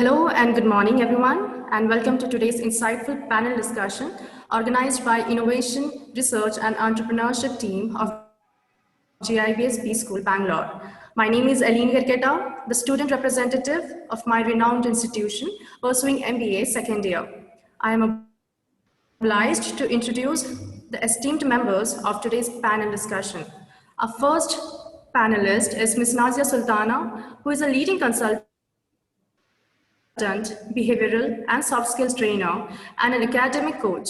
Hello and good morning, everyone, and welcome to today's insightful panel discussion organized by Innovation, Research and Entrepreneurship team of GIBS B School, Bangalore. My name is Aline Garketa, the student representative of my renowned institution pursuing MBA second year. I am obliged to introduce the esteemed members of today's panel discussion. Our first panelist is Ms. Nazia Sultana, who is a leading consultant, behavioral and soft skills trainer, and an academic coach.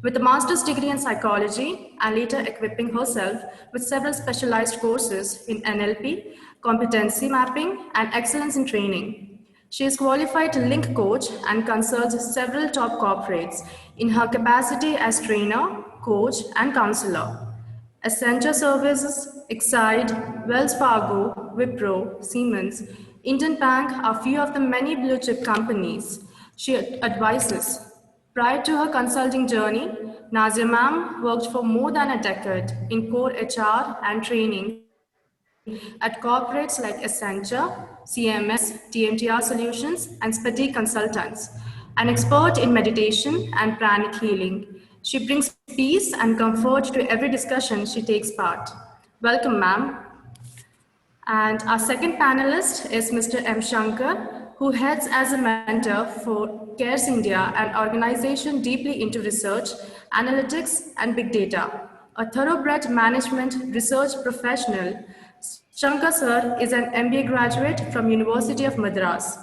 With a master's degree in psychology and later equipping herself with several specialized courses in NLP, competency mapping, and excellence in training. She is qualified link coach and consults several top corporates in her capacity as trainer, coach, and counselor. Accenture Services, Exide, Wells Fargo, Wipro, Siemens, Indian Bank are few of the many blue chip companies she advises. Prior to her consulting journey, Nazia ma'am worked for more than a decade in core HR and training at corporates like Accenture, CMS, TMTR Solutions, and Spati Consultants. An expert in meditation and pranic healing, she brings peace and comfort to every discussion she takes part. Welcome, ma'am. And our second panelist is Mr. M. Shankar, who heads as a mentor for CARES India, an organization deeply into research, analytics, and big data. A thoroughbred management research professional, Shankar sir is an MBA graduate from University of Madras.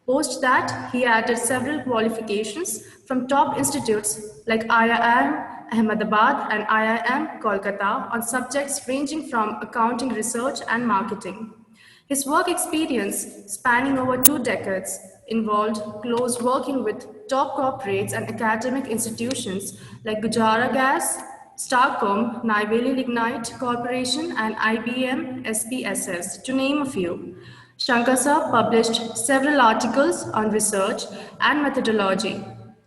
Post that, he added several qualifications from top institutes like IIM Ahmedabad and IIM Kolkata on subjects ranging from accounting research and marketing. His work experience, spanning over 2 decades, involved close working with top corporates and academic institutions like Gujarat Gas, Starcom, Neyveli Lignite Corporation, and IBM SPSS, to name a few. Shankar sir published several articles on research and methodology.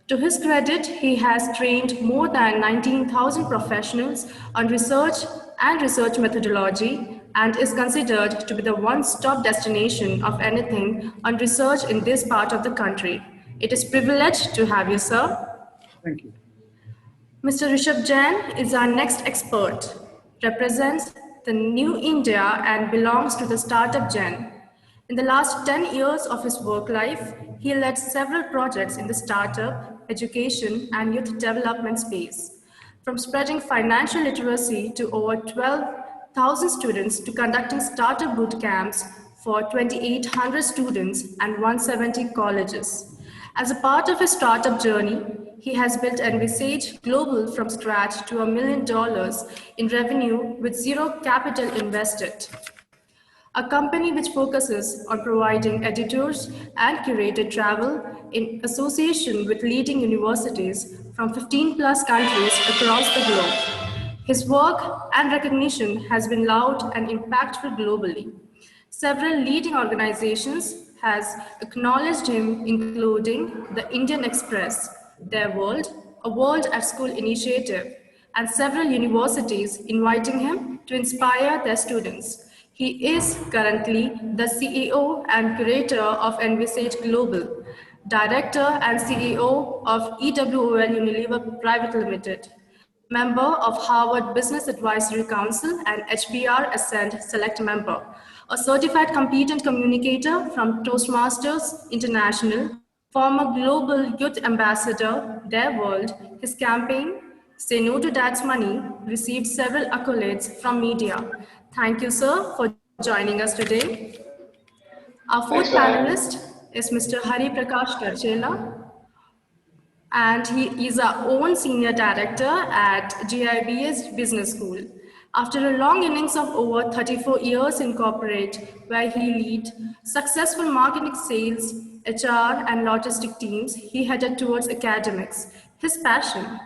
To his credit, he has trained more than 19,000 professionals on research and research methodology and is considered to be the one-stop destination of anything on research in this part of the country. It is a privilege to have you, sir. Thank you. Mr. Rishabh Jain is our next expert, represents the New India and belongs to the Startup Gen. In the last 10 years of his work life, he led several projects in the startup, education, and youth development space, from spreading financial literacy to over 12,000 students to conducting startup boot camps for 2,800 students and 170 colleges. As a part of his startup journey, he has built Envisage Global from scratch to $1 million in revenue with zero capital invested. A company which focuses on providing editors and curated travel in association with leading universities from 15 plus countries across the globe. His work and recognition has been loud and impactful globally. Several leading organizations has acknowledged him, including the Indian Express, Their World, a World at School initiative, and several universities inviting him to inspire their students. He is currently the CEO and curator of Envisage Global, director and CEO of EWOL Unilever Private Limited, member of Harvard Business Advisory Council and HBR Ascent Select Member, a certified competent communicator from Toastmasters International, former Global Youth Ambassador, Their World. His campaign, Say No to Dad's Money, received several accolades from media. Thank you, sir, for joining us today. Our fourth panelist is Mr. Hari Prakash Karchela, and he is our own senior director at GIBS Business School. After a long innings of over 34 years in corporate, where he led successful marketing, sales, HR, and logistic teams, he headed towards academics, his passion.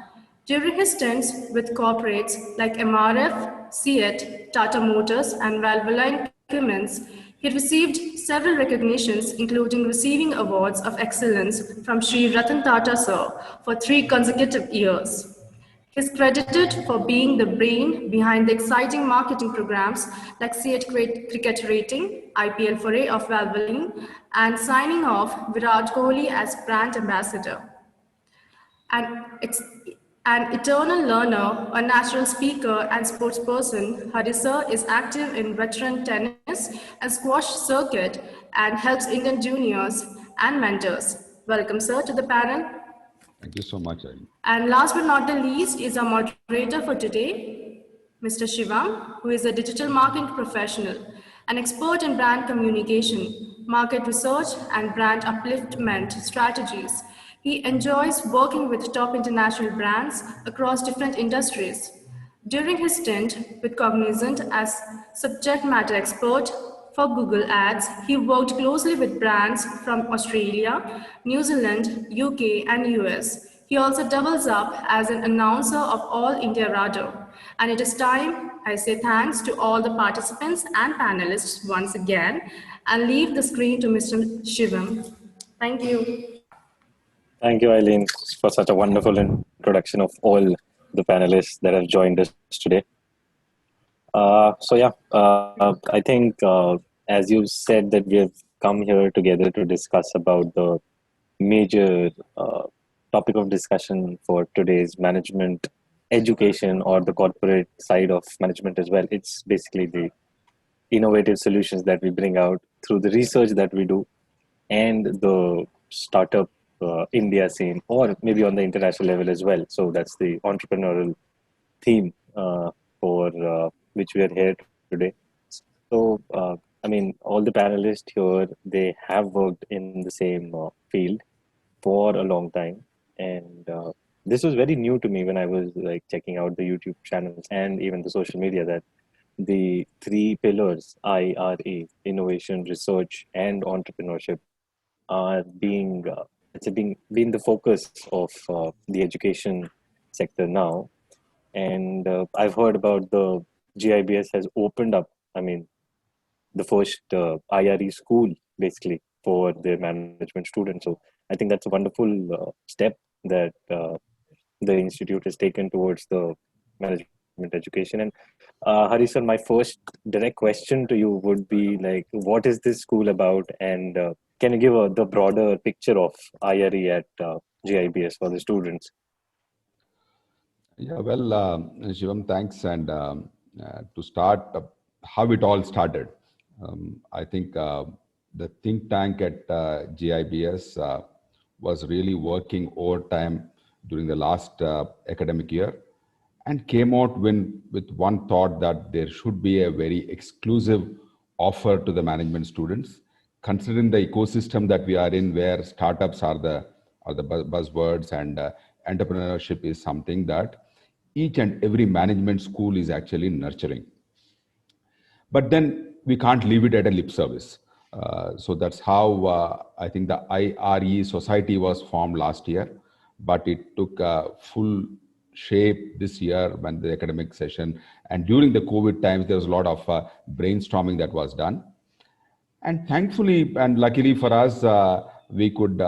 During his stints with corporates like MRF, CEAT, Tata Motors, and Valvoline Cummins, he received several recognitions, including receiving awards of excellence from Sri Ratan Tata Sir for 3 consecutive years. He's credited for being the brain behind the exciting marketing programs like Seat Cricket Rating, IPL Foray of Valvoline, and signing off Virat Kohli as brand ambassador. An eternal learner, a natural speaker and sportsperson, Hari Sir is active in veteran tennis and squash circuit and helps Indian juniors and mentors. Welcome, sir, to the panel. Thank you so much, Ayn. And last but not the least is our moderator for today, Mr. Shivam, who is a digital marketing professional, an expert in brand communication, market research, and brand upliftment strategies. He enjoys working with top international brands across different industries. During his stint with Cognizant as subject matter expert for Google Ads, he worked closely with brands from Australia, New Zealand, UK, and US. He also doubles up as an announcer of All India Radio. And it is time I say thanks to all the participants and panelists once again and leave the screen to Mr. Shivam. Thank you. Thank you, Eileen, for such a wonderful introduction of all the panelists that have joined us today. I think as you said that we have come here together to discuss about the major topic of discussion for today's management education or the corporate side of management as well. It's basically the innovative solutions that we bring out through the research that we do and the startup India scene, or maybe on the international level as well. So that's the entrepreneurial theme for which we are here today. So, all the panelists here, they have worked in the same field for a long time. And this was very new to me when I was like checking out the YouTube channels and even the social media, that the three pillars, IRA, innovation, research, and entrepreneurship, are being the focus of the education sector now. And I've heard about the GIBS has opened up, the first IRE school basically for their management students. So I think that's a wonderful step that the institute has taken towards the management education. And Hari sir, my first direct question to you would be like, what is this school about? And can you give the broader picture of IRE at GIBS for the students? Yeah, well, Shivam, thanks. And to start, how it all started. I think the think tank at GIBS was really working overtime during the last academic year and came out with one thought that there should be a very exclusive offer to the management students, considering the ecosystem that we are in, where startups are the buzzwords, and entrepreneurship is something that each and every management school is actually nurturing. But then we can't leave it at a lip service. So that's how I think the IRE society was formed last year, but it took full shape this year when the academic session, and during the COVID times, there was a lot of brainstorming that was done. And thankfully and luckily for us, we could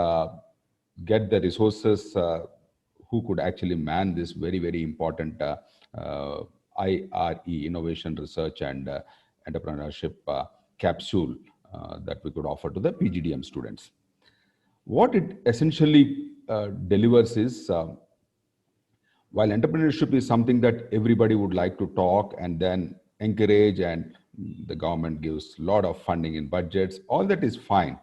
get the resources who could actually man this very, very important IRE, innovation, research, and entrepreneurship capsule that we could offer to the PGDM students. What it essentially delivers is, while entrepreneurship is something that everybody would like to talk and then encourage, and the government gives a lot of funding in budgets, all that is fine.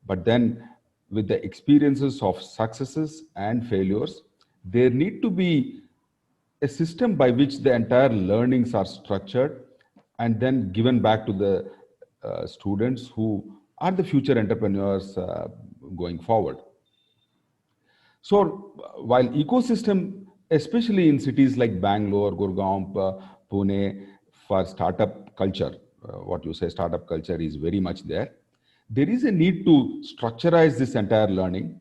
But then with the experiences of successes and failures, there need to be a system by which the entire learnings are structured and then given back to the students who are the future entrepreneurs going forward. So while ecosystem, especially in cities like Bangalore, Gurgaon, Pune, for startup culture, what you say startup culture is very much there. There is a need to structurize this entire learning.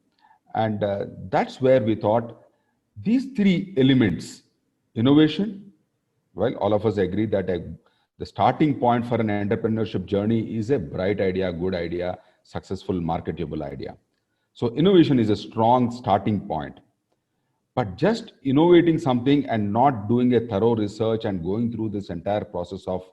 And that's where we thought these three elements, innovation, well, all of us agree that the starting point for an entrepreneurship journey is a bright idea, good idea, successful, marketable idea. So innovation is a strong starting point. But just innovating something and not doing a thorough research and going through this entire process of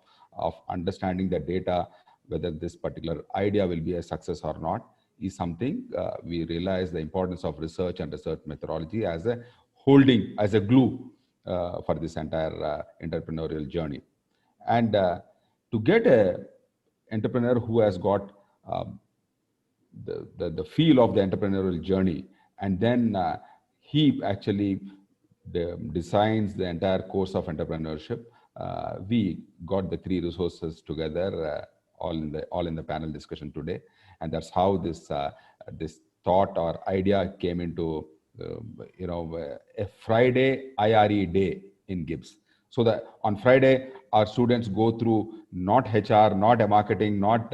understanding the data, whether this particular idea will be a success or not, is something we realize the importance of research and research methodology as a holding, as a glue for this entire entrepreneurial journey. And to get a entrepreneur who has got the feel of the entrepreneurial journey, and then he actually designs the entire course of entrepreneurship. We got the three resources together, all in the panel discussion today, and that's how this thought or idea came into a Friday IRE day in Gibbs. So that on Friday, our students go through not HR, not a marketing, not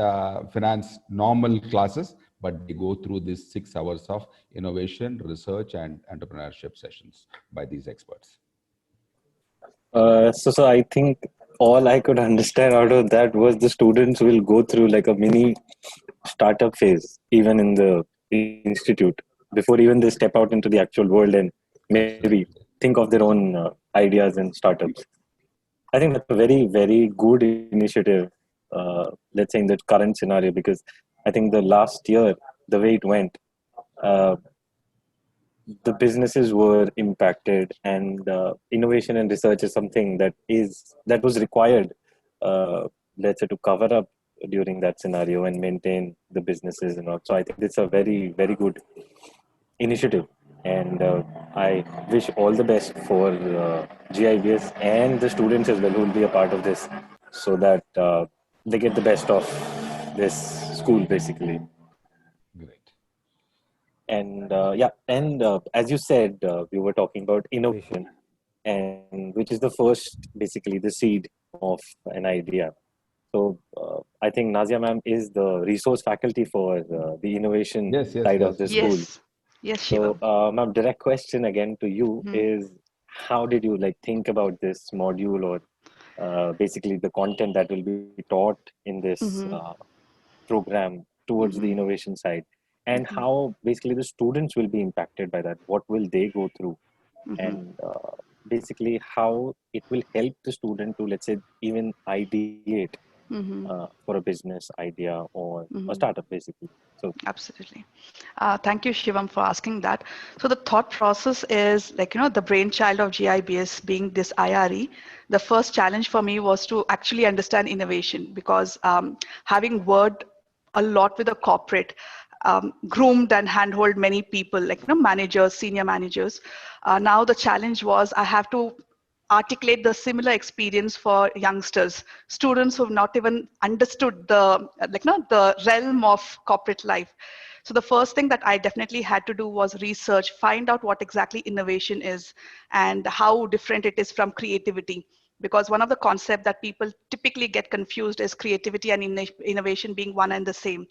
finance, normal classes, but they go through these 6 hours of innovation, research, and entrepreneurship sessions by these experts. So I think all I could understand out of that was the students will go through like a mini startup phase, even in the institute, before even they step out into the actual world and maybe think of their own ideas and startups. I think that's a very, very good initiative, let's say in the current scenario, because I think the last year, the way it went, uh, the businesses were impacted, and innovation and research is something that was required, let's say, to cover up during that scenario and maintain the businesses and all. So I think it's a very, very good initiative, and I wish all the best for GIBS and the students as well who will be a part of this, so that they get the best of this school basically. Great. And as you said, we were talking about innovation, and which is the first, basically the seed of an idea. So I think Nazia ma'am is the resource faculty for the innovation Yes, yes, side of yes. the school. Yes, yes, So, Shivam. ma'am, direct question again to you Mhm. is, how did you like think about this module, or basically the content that will be taught in this Mhm. program towards the Mhm. innovation side, and Mhm. how basically the students will be impacted by that? What will they go through, Mhm. and basically how it will help the student to, let's say, even ideate Mhm. for a business idea or a Mhm. startup, basically. So, Absolutely. Thank you, Shivam, for asking that. So the thought process is like, the brainchild of GIBS being this IRE. The first challenge for me was to actually understand innovation, because having worked a lot with a corporate, groomed and handhold many people, like, managers, senior managers. Now the challenge was I have to articulate the similar experience for youngsters, students who've not even understood the the realm of corporate life. So the first thing that I definitely had to do was research, find out what exactly innovation is and how different it is from creativity. Because one of the concepts that people typically get confused is creativity and innovation being one and the same.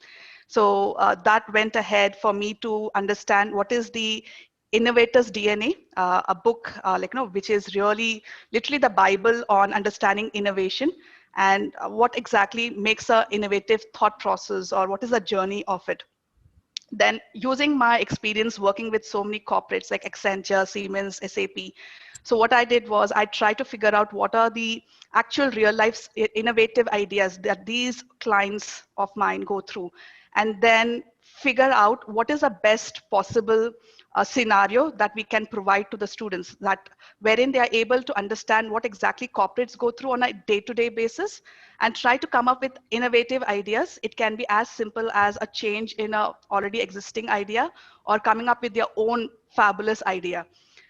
So that went ahead for me to understand what is the innovators DNA, a book which is really literally the Bible on understanding innovation, and what exactly makes a innovative thought process, or what is the journey of it. Then, using my experience working with so many corporates like Accenture, Siemens, SAP, so what I did was I tried to figure out what are the actual real life innovative ideas that these clients of mine go through, and then figure out what is the best possible scenario that we can provide to the students, that wherein they are able to understand what exactly corporates go through on a day-to-day basis, and try to come up with innovative ideas. It can be as simple as a change in a already existing idea, or coming up with their own fabulous idea.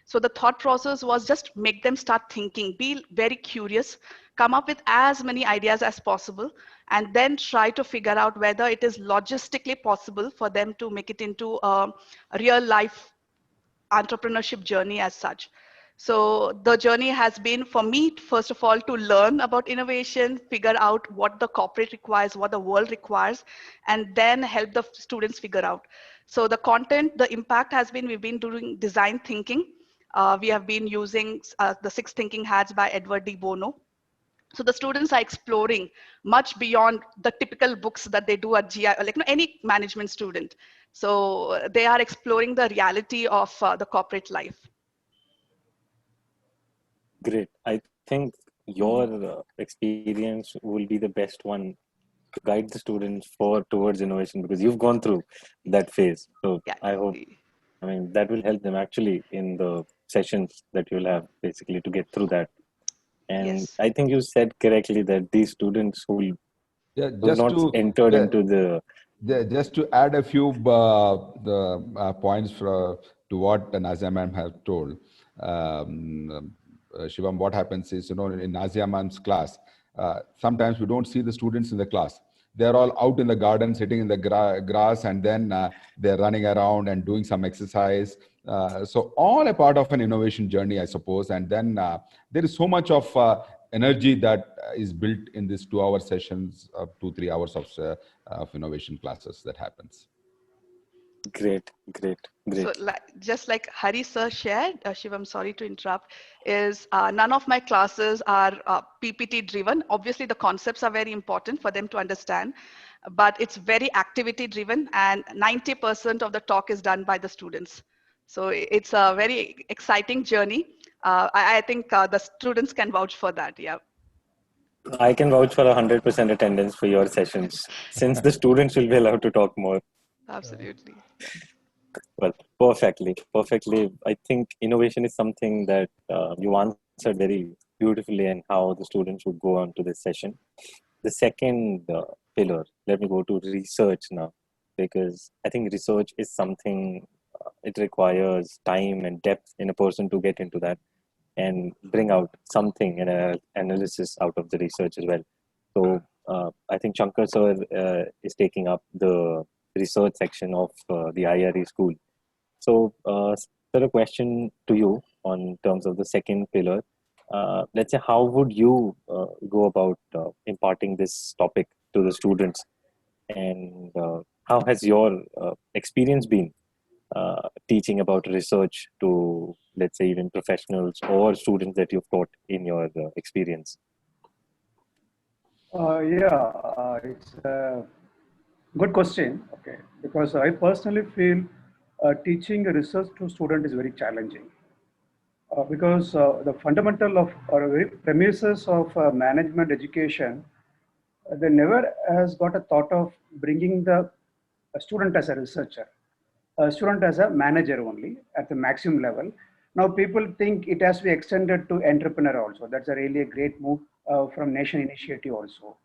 So the thought process was just make them start thinking, be very curious, come up with as many ideas as possible, and then try to figure out whether it is logistically possible for them to make it into a real life entrepreneurship journey as such. So the journey has been for me, first of all, to learn about innovation, figure out what the corporate requires, what the world requires, and then help the students figure out. So the content, the impact has been, we've been doing design thinking. We have been using the Six Thinking Hats by Edward de Bono. So the students are exploring much beyond the typical books that they do at GI, like any management student. So they are exploring the reality of the corporate life. Great. I think your experience will be the best one to guide the students towards innovation, because you've gone through that phase. So Yeah. I hope, I mean, that will help them actually in the sessions that you'll have basically to get through that. And Yes. I think you said correctly that these students Yeah, who've just not to entered ju- into the just to add a few points to what Nazia ma'am has told. Shivam, what happens is, in Nazia ma'am's class, sometimes we don't see the students in the class. They're all out in the garden, sitting in the grass, and then they're running around and doing some exercise. So all a part of an innovation journey, I suppose. And then there is so much of energy that is built in these 2 hour sessions, 2, 3 hours of innovation classes that happens. great, great, So great. just like Hari sir shared, Shiv, I'm sorry to interrupt, is none of my classes are PPT driven. Obviously, the concepts are very important for them to understand, but it's very activity driven, and 90% of the talk is done by the students. So it's a very exciting journey. I think the students can vouch for that. Yeah, I can vouch for 100% attendance for your sessions, since the students will be allowed to talk more. absolutely. Yeah. Well, perfectly, perfectly. I think innovation is something that you answered very beautifully, and how the students would go on to this session. The second pillar, let me go to research now, because I think research is something, it requires time and depth in a person to get into that and bring out something in an analysis out of the research as well. So I think Shankar sir is taking up the research section of the IRE school. So, sir, a question to you on terms of the second pillar. Let's say, how would you go about imparting this topic to the students, and how has your experience been teaching about research to, let's say, even professionals or students that you've taught in your experience? It's a good question. Okay, because I personally feel teaching research to student is very challenging because the fundamental of or very premises of management education, they never has got a thought of bringing the a student as a researcher, a student as a manager only at the maximum level. Now people think it has to be extended to entrepreneur also. That's a really a great move from Nation Initiative also.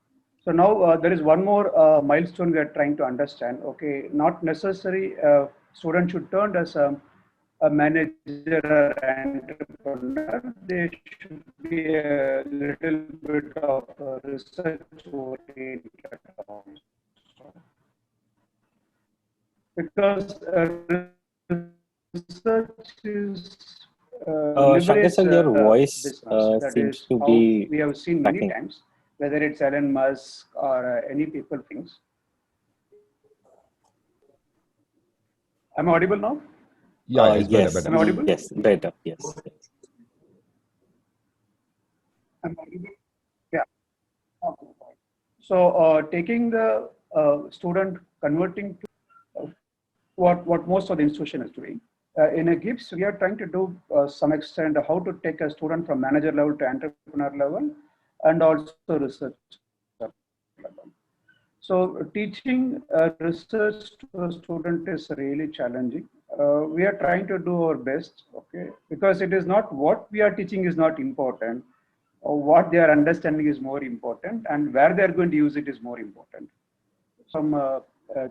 So now there is one more milestone we are trying to understand. Okay, not necessary student should turn as a manager or entrepreneur. They should be a little bit of research oriented also. Because research is Shankar liberates sir, your voice business. That seems is to how be we have seen many cracking. times, whether it's Elon Musk or any people things. Am I audible now? Yeah, it's better, Yes, Am I better. audible? yes, better, yes. Am I audible? Yeah. Okay. So taking the student converting to what most of the institution is doing. In a GIPS, we are trying to do some extent how to take a student from manager level to entrepreneur level and also research level. So teaching research to a student is really challenging. We are trying to do our best, okay, because it is not what we are teaching is not important, or what they are understanding is more important, and where they are going to use it is more important. Some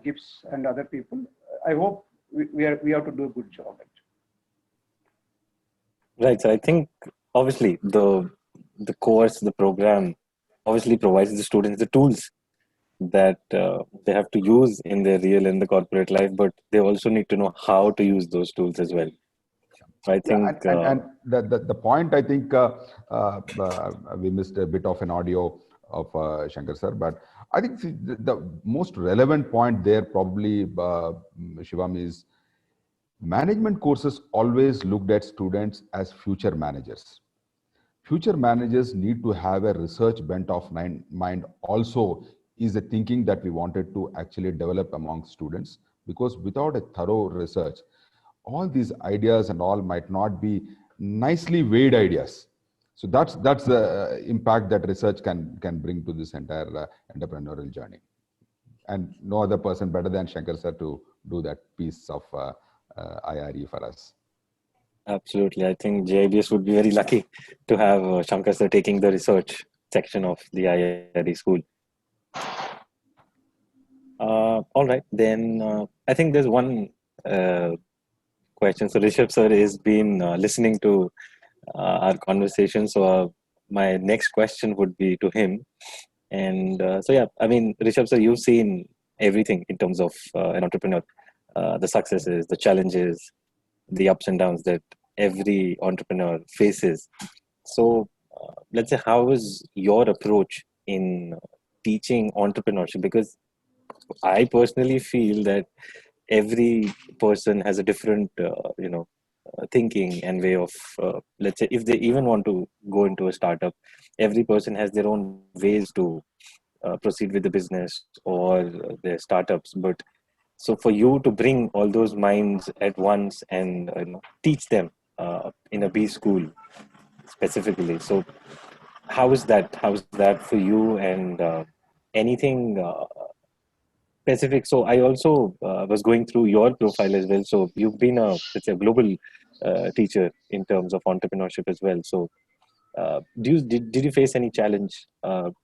GIPS and other people, I hope we have to do a good job. Right. So I think obviously the course, the program, obviously provides the students the tools that they have to use in their real and the corporate life, but they also need to know how to use those tools as well. So I Yeah, think and the point, I think we missed a bit of an audio of Shankar sir, but I think the most relevant point there probably, Shivam, is management courses always looked at students as future managers. Future managers need to have a research bent of mind also, is a thinking that we wanted to actually develop among students, because without a thorough research, all these ideas and all might not be nicely weighed ideas. So that's the impact that research can bring to this entire entrepreneurial journey. And no other person better than Shankar sir to do that piece of IRE for us. Absolutely. I think JIBS would be very lucky to have Shankar sir taking the research section of the IRE school. All right, then I think there's one question. So Rishabh sir has been listening to our conversation. So my next question would be to him. And so, yeah, I mean, Rishabh sir, you've seen everything in terms of an entrepreneur, the successes, the challenges, the ups and downs that every entrepreneur faces. So let's say, how is your approach in teaching entrepreneurship? Because I personally feel that every person has a different, thinking and way of, let's say, if they even want to go into a startup, every person has their own ways to proceed with the business or their startups. But so for you to bring all those minds at once and teach them in a B school specifically, so how is that? How is that for you? And anything specific? So I also was going through your profile as well. So you've been a global teacher in terms of entrepreneurship as well. So did you face any challenge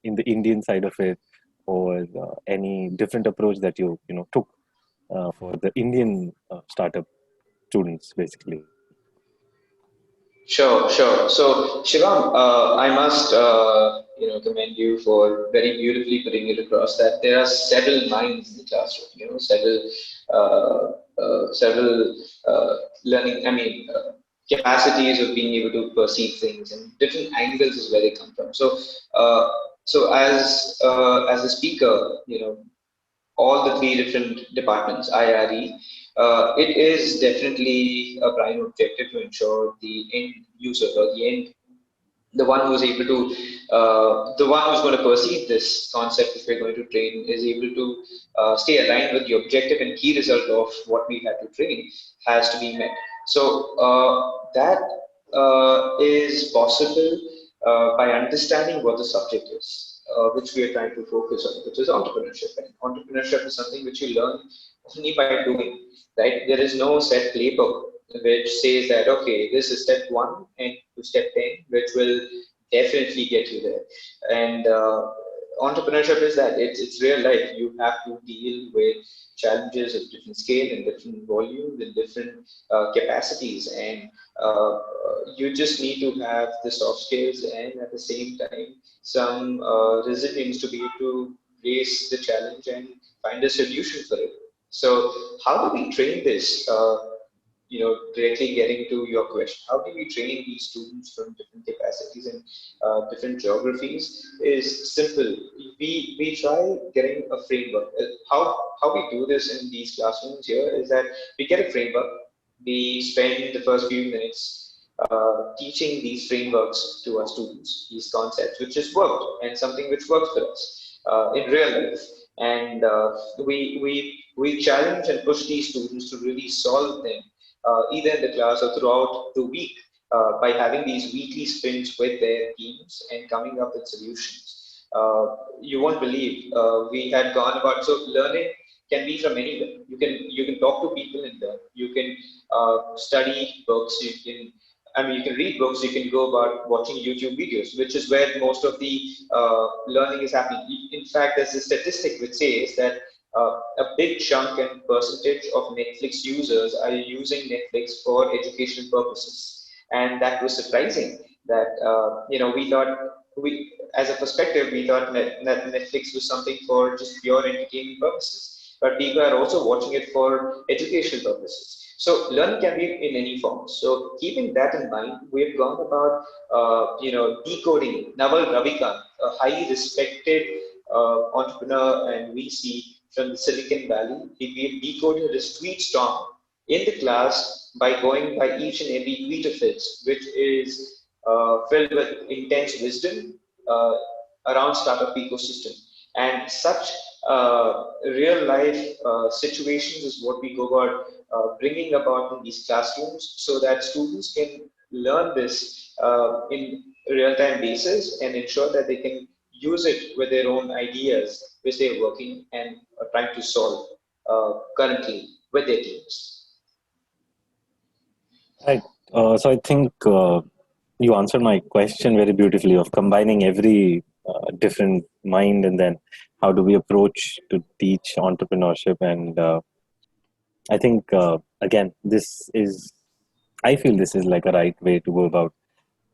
in the Indian side of it, or any different approach that you took for the Indian startup students, basically? Sure, sure. So, Shivam, I must, commend you for very beautifully putting it across that there are several minds in the classroom. Several learning. I mean, capacities of being able to perceive things, and different angles is where they come from. So as a speaker, all the three different departments, IRE, it is definitely a prime objective to ensure the end user or the one who's able to, the one who's going to perceive this concept which we're going to train is able to stay aligned with the objective and key result of what we had to train has to be met. So that is possible by understanding what the subject is, which we are trying to focus on, which is entrepreneurship. And entrepreneurship is something which you learn only by doing, right? There is no set playbook which says that, okay, this is step 1 and to step 10, which will definitely get you there. And entrepreneurship is that it's real life. You have to deal with challenges of different scale and different volumes and different capacities, and you just need to have the soft skills and at the same time some resilience to be able to face the challenge and find a solution for it. So how do we train this? Directly getting to your question, how do we train these students from different capacities and different geographies is simple. We try getting a framework. How we do this in these classrooms here is that we get a framework. We spend the first few minutes teaching these frameworks to our students, these concepts, which has worked and something which works for us in real life. And we challenge and push these students to really solve them either in the class or throughout the week by having these weekly sprints with their teams and coming up with solutions. You won't believe we had gone about, so learning can be from anywhere. You can talk to people and learn. You can study books. You can read books. You can go about watching YouTube videos, which is where most of the learning is happening. In fact, there's a statistic which says that a big chunk and percentage of Netflix users are using Netflix for educational purposes, and that was surprising. That we thought as a perspective, we thought that Netflix was something for just pure entertainment purposes, but people are also watching it for educational purposes. So learning can be in any form. So keeping that in mind, we've gone about decoding Naval Ravikant, a highly respected entrepreneur and VC from the Silicon Valley. We decoded his tweet storm in the class by going by each and every tweet of his, which is filled with intense wisdom around startup ecosystem. And such real life situations is what we go about bringing about in these classrooms, so that students can learn this in real-time basis and ensure that they can use it with their own ideas, which they're working and trying to solve currently with their teams. Right. So I think you answered my question very beautifully of combining every different mind, and then how do we approach to teach entrepreneurship. And I think again, I feel this is like a right way to go about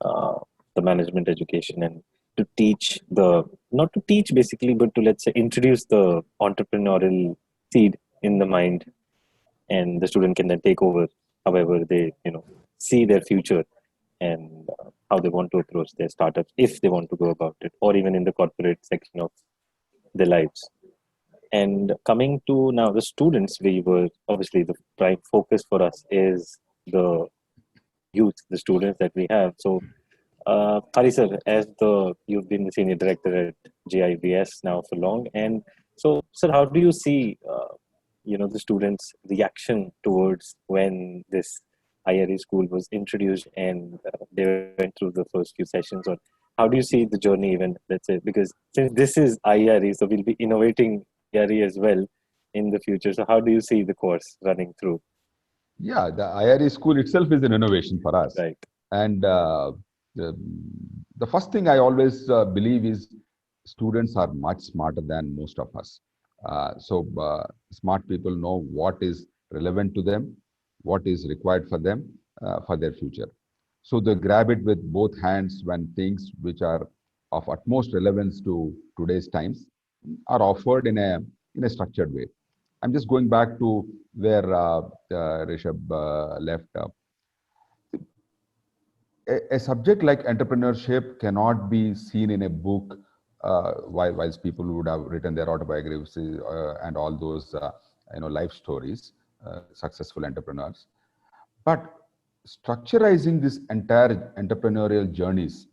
uh, the management education, and to teach not to teach basically, but to, let's say, introduce the entrepreneurial seed in the mind, and the student can then take over however they see their future, and how they want to approach their startups if they want to go about it, or even in the corporate section of their lives. And coming to now the students, we were obviously the prime focus for us is the youth, the students that we have. So Hari sir, you've been the senior director at GIBS now for long, and so sir, how do you see the students' reaction towards when this IRE school was introduced, and they went through the first few sessions? Or how do you see the journey, even, let's say, because since this is IRE, so we'll be innovating IRE as well in the future. So how do you see the course running through? Yeah, the IRE school itself is an innovation for us. Right. And the first thing I always believe is students are much smarter than most of us. So smart people know what is relevant to them, what is required for them for their future. So they grab it with both hands when things which are of utmost relevance to today's times are offered in a structured way. I'm just going back to where Rishabh left. A subject like entrepreneurship cannot be seen in a book, whilst people would have written their autobiographies and all those life stories, successful entrepreneurs. But structurizing this entire entrepreneurial journeys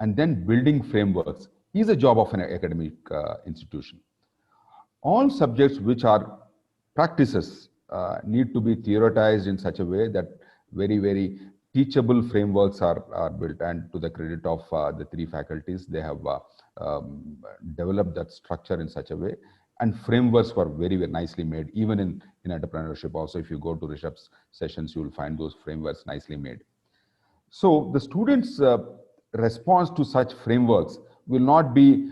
and then building frameworks is a job of an academic institution. All subjects which are practices need to be theoretized in such a way that very, very teachable frameworks are built. And to the credit of the three faculties, they have developed that structure in such a way. And frameworks were very, very nicely made. Even in entrepreneurship also, if you go to Rishabh's sessions, you will find those frameworks nicely made. So the students' response to such frameworks will not be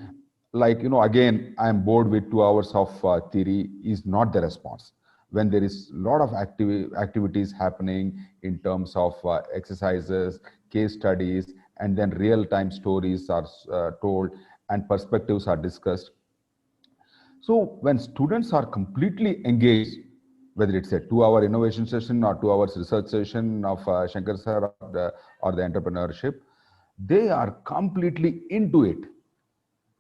like, again, I'm bored with 2 hours of theory is not the response. When there is a lot of activities happening in terms of exercises, case studies, and then real-time stories are told and perspectives are discussed. So when students are completely engaged, whether it's a 2-hour innovation session or 2 hours research session of Shankar sir or the entrepreneurship, they are completely into it.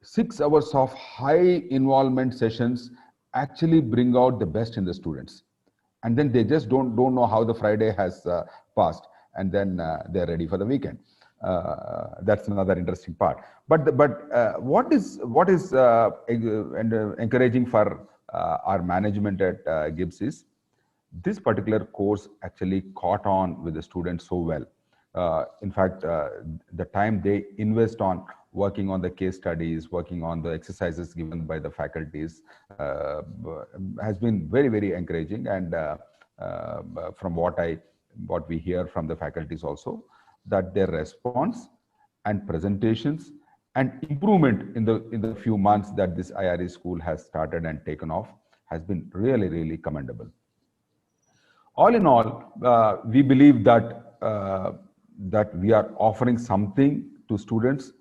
6 hours of high involvement sessions actually bring out the best in the students. And then they just don't know how the Friday has passed, and then they're ready for the weekend. That's another interesting part. But what is encouraging for our management at GIBS is this particular course actually caught on with the students so well. In fact, the time they invest on working on the case studies, working on the exercises given by the faculties has been very, very encouraging. And from what we hear from the faculties also, that their response and presentations and improvement in the few months that this IRE school has started and taken off has been really, really commendable. All in all, we believe that we are offering something to students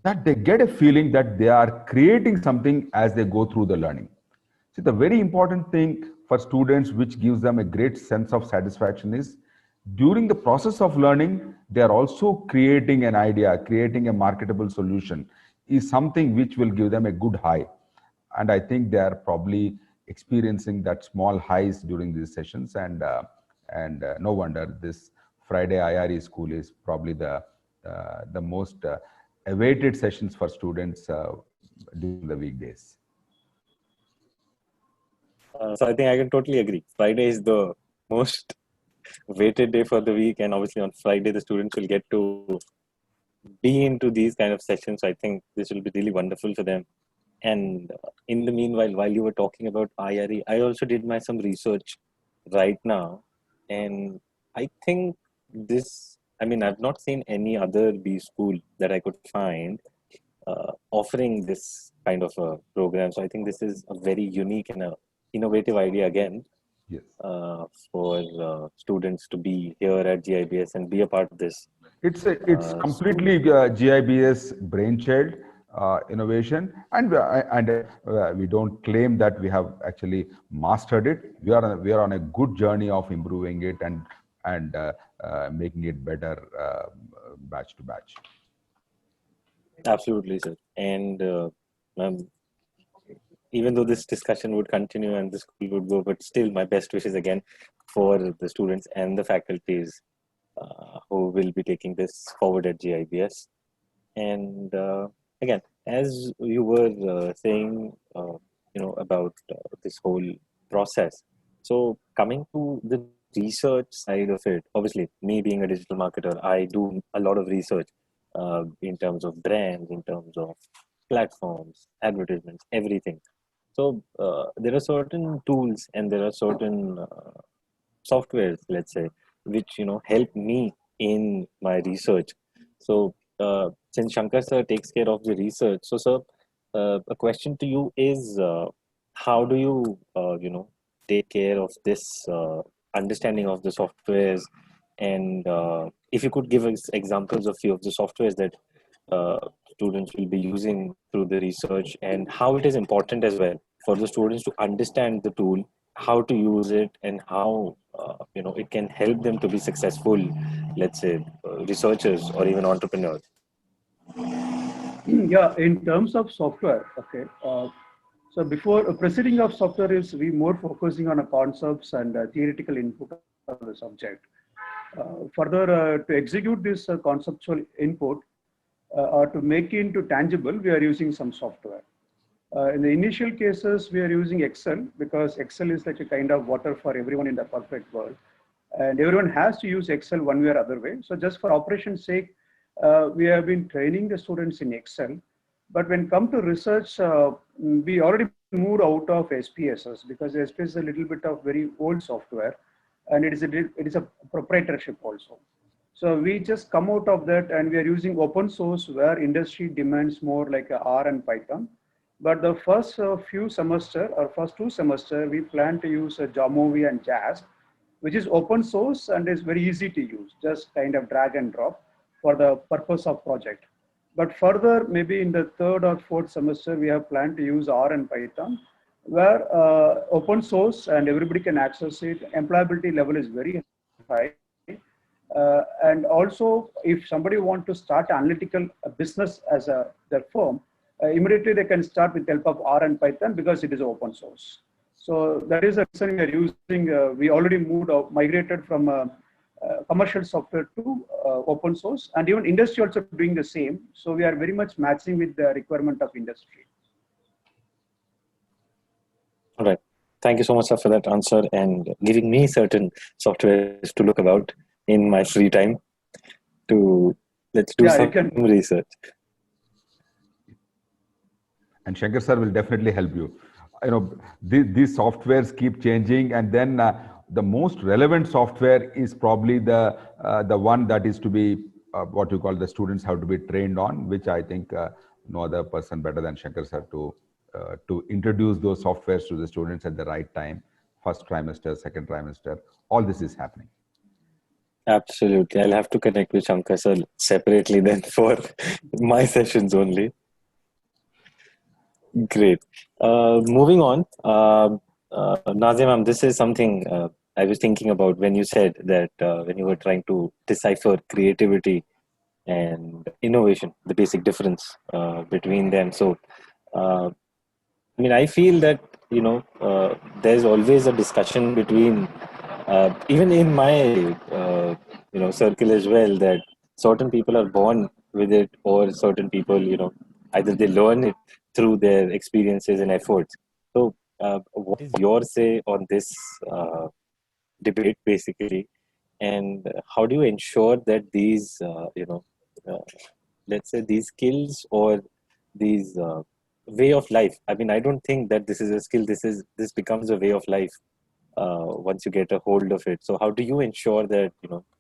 that they get a feeling that they are creating something as they go through the learning. See, the very important thing for students, which gives them a great sense of satisfaction, is during the process of learning, they are also creating an idea, creating a marketable solution, is something which will give them a good high. And I think they are probably experiencing that small highs during these sessions. And no wonder this Friday IRE school is probably the most awaited sessions for students during the weekdays. So I think I can totally agree. Friday is the most weighted day for the week, and obviously on Friday the students will get to be into these kind of sessions. So I think this will be really wonderful for them. And in the meanwhile, while you were talking about IRE, I also did some research right now, and I think this. I mean, I've not seen any other B school that I could find offering this kind of a program. So I think this is a very unique and a innovative idea again Yes. for students to be here at GIBS and be a part of this. It's completely GIBS brainchild innovation, and we don't claim that we have actually mastered it. We are on a good journey of improving it and making it better batch to batch. Absolutely, sir. And even though this discussion would continue and the school would go, but still my best wishes again for the students and the faculties who will be taking this forward at GIBS. And again, as you were saying, about this whole process. So coming to the research side of it, obviously me being a digital marketer, I do a lot of research in terms of brands, in terms of platforms, advertisements, everything. So there are certain tools and there are certain softwares, let's say, which help me in my research. So since Shankar sir takes care of the research, so sir, a question to you is, how do you take care of this understanding of the softwares, and if you could give us examples of few of the softwares that students will be using through the research, and how it is important as well for the students to understand the tool, how to use it, and how it can help them to be successful, let's say, researchers or even entrepreneurs. Yeah, in terms of software, okay. So before proceeding of software is we more focusing on a concepts and theoretical input of the subject. Further, to execute this conceptual input or to make it into tangible, we are using some software. In the initial cases, we are using Excel because Excel is like a kind of water for everyone in the corporate world. And everyone has to use Excel one way or other way. So just for operation's sake, we have been training the students in Excel. But when come to research, we already moved out of SPSS because SPSS is a little bit of very old software, and it is a proprietorship also. So we just come out of that, and we are using open source where industry demands more like R and Python. But the first few semester or first 2 semester, we plan to use Jamovi and Jazz, which is open source and is very easy to use, just kind of drag and drop for the purpose of project. But further, maybe in the 3rd or 4th semester, we have planned to use R and Python, where open source and everybody can access it. Employability level is very high. And also, if somebody want to start analytical business as their firm, immediately they can start with the help of R and Python because it is open source. So that is the reason we are using, we already migrated from commercial software to open source, and even industry also doing the same. So we are very much matching with the requirement of industry. All right. Thank you so much, sir, for that answer and giving me certain softwares to look about in my free time to let's do some research. And Shankar sir will definitely help you. These softwares keep changing, and then the most relevant software is probably the one that is to be what you call the students have to be trained on, which I think no other person better than Shankar sir to introduce those softwares to the students at the right time. First trimester, second trimester, all this is happening. Absolutely. I'll have to connect with Shankar sir separately then for my sessions only. Great. Moving on, Nazia ma'am, this is something I was thinking about when you said that when you were trying to decipher creativity and innovation, the basic difference between them. So, I mean, I feel that, there's always a discussion between, even in my, circle as well, that certain people are born with it, or certain people, either they learn it through their experiences and efforts. So, what is your say on this debate, basically? and how do you ensure that these let's say these skills or these way of life, I mean, I don't think that this is a skill, this becomes a way of life once you get a hold of it. So how do you ensure that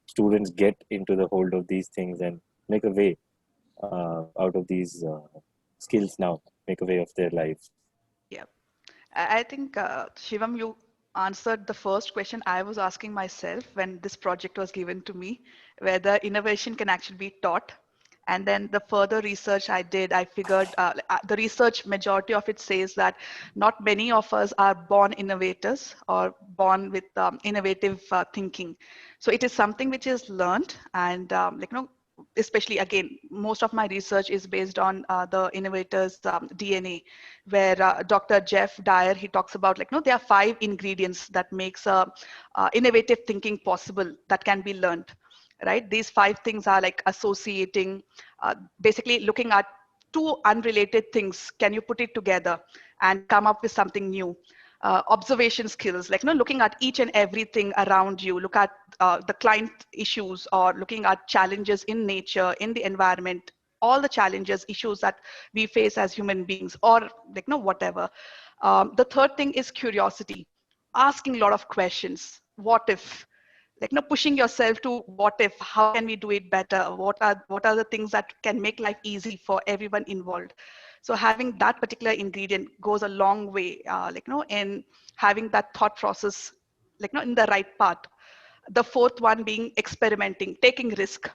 students get into the hold of these things and make a way out of these skills now, make a way of their life? Yeah. I think, Shivam, you answered the first question I was asking myself when this project was given to me, whether innovation can actually be taught. And then the further research I did, I figured the research majority of it says that not many of us are born innovators or born with innovative thinking. So it is something which is learned, and especially again, most of my research is based on the innovators' DNA, where Dr. Jeff Dyer, he talks about there are 5 ingredients that makes innovative thinking possible that can be learned, right? These 5 things are like associating, basically looking at 2 unrelated things. Can you put it together and come up with something new? Observation skills, looking at each and everything around you, look at the client issues or looking at challenges in nature, in the environment, all the challenges, issues that we face as human beings, or whatever. The third thing is curiosity, asking a lot of questions. What if? Pushing yourself to what if, how can we do it better? What are the things that can make life easy for everyone involved? So having that particular ingredient goes a long way, in having that thought process, in the right path. The fourth one being experimenting, taking risk,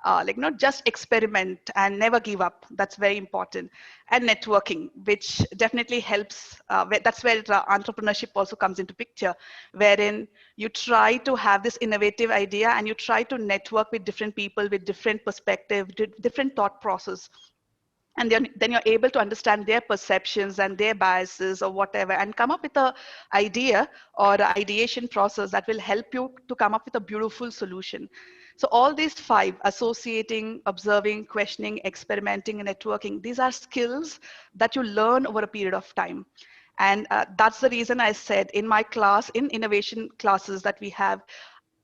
not just experiment and never give up. That's very important. And networking, which definitely helps. That's where entrepreneurship also comes into picture, wherein you try to have this innovative idea and you try to network with different people with different perspective, different thought process, and then you're able to understand their perceptions and their biases or whatever, and come up with a idea or a ideation process that will help you to come up with a beautiful solution. So all these 5, associating, observing, questioning, experimenting, and networking, these are skills that you learn over a period of time. And that's the reason I said in my class, in innovation classes that we have,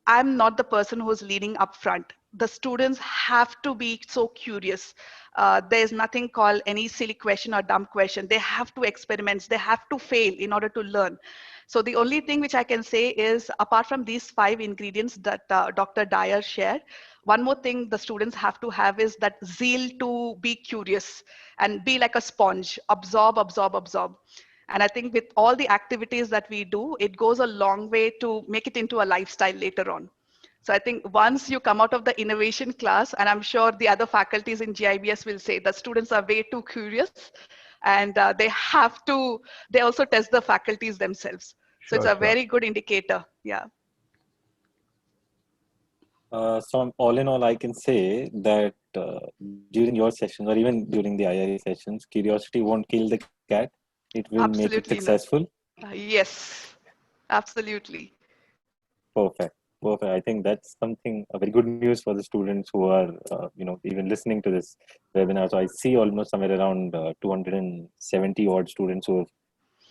I'm not the person who's leading up front. The students have to be so curious. There's nothing called any silly question or dumb question. They have to experiment. They have to fail in order to learn. So the only thing which I can say is, apart from these 5 ingredients that Dr. Dyer shared, one more thing the students have to have is that zeal to be curious and be like a sponge, absorb, absorb, absorb. And I think with all the activities that we do, it goes a long way to make it into a lifestyle later on. So I think once you come out of the innovation class, and I'm sure the other faculties in GIBS will say that students are way too curious, and they also test the faculties themselves. So it's Sure, a sure. very good indicator. Yeah. So all in all, I can say that during your sessions or even during the IRE sessions, curiosity won't kill the cat. It will make it Absolutely not. successful. Yes, absolutely. Perfect. Perfect. I think that's something very good news for the students who are, even listening to this webinar. So I see almost somewhere around 270 odd students who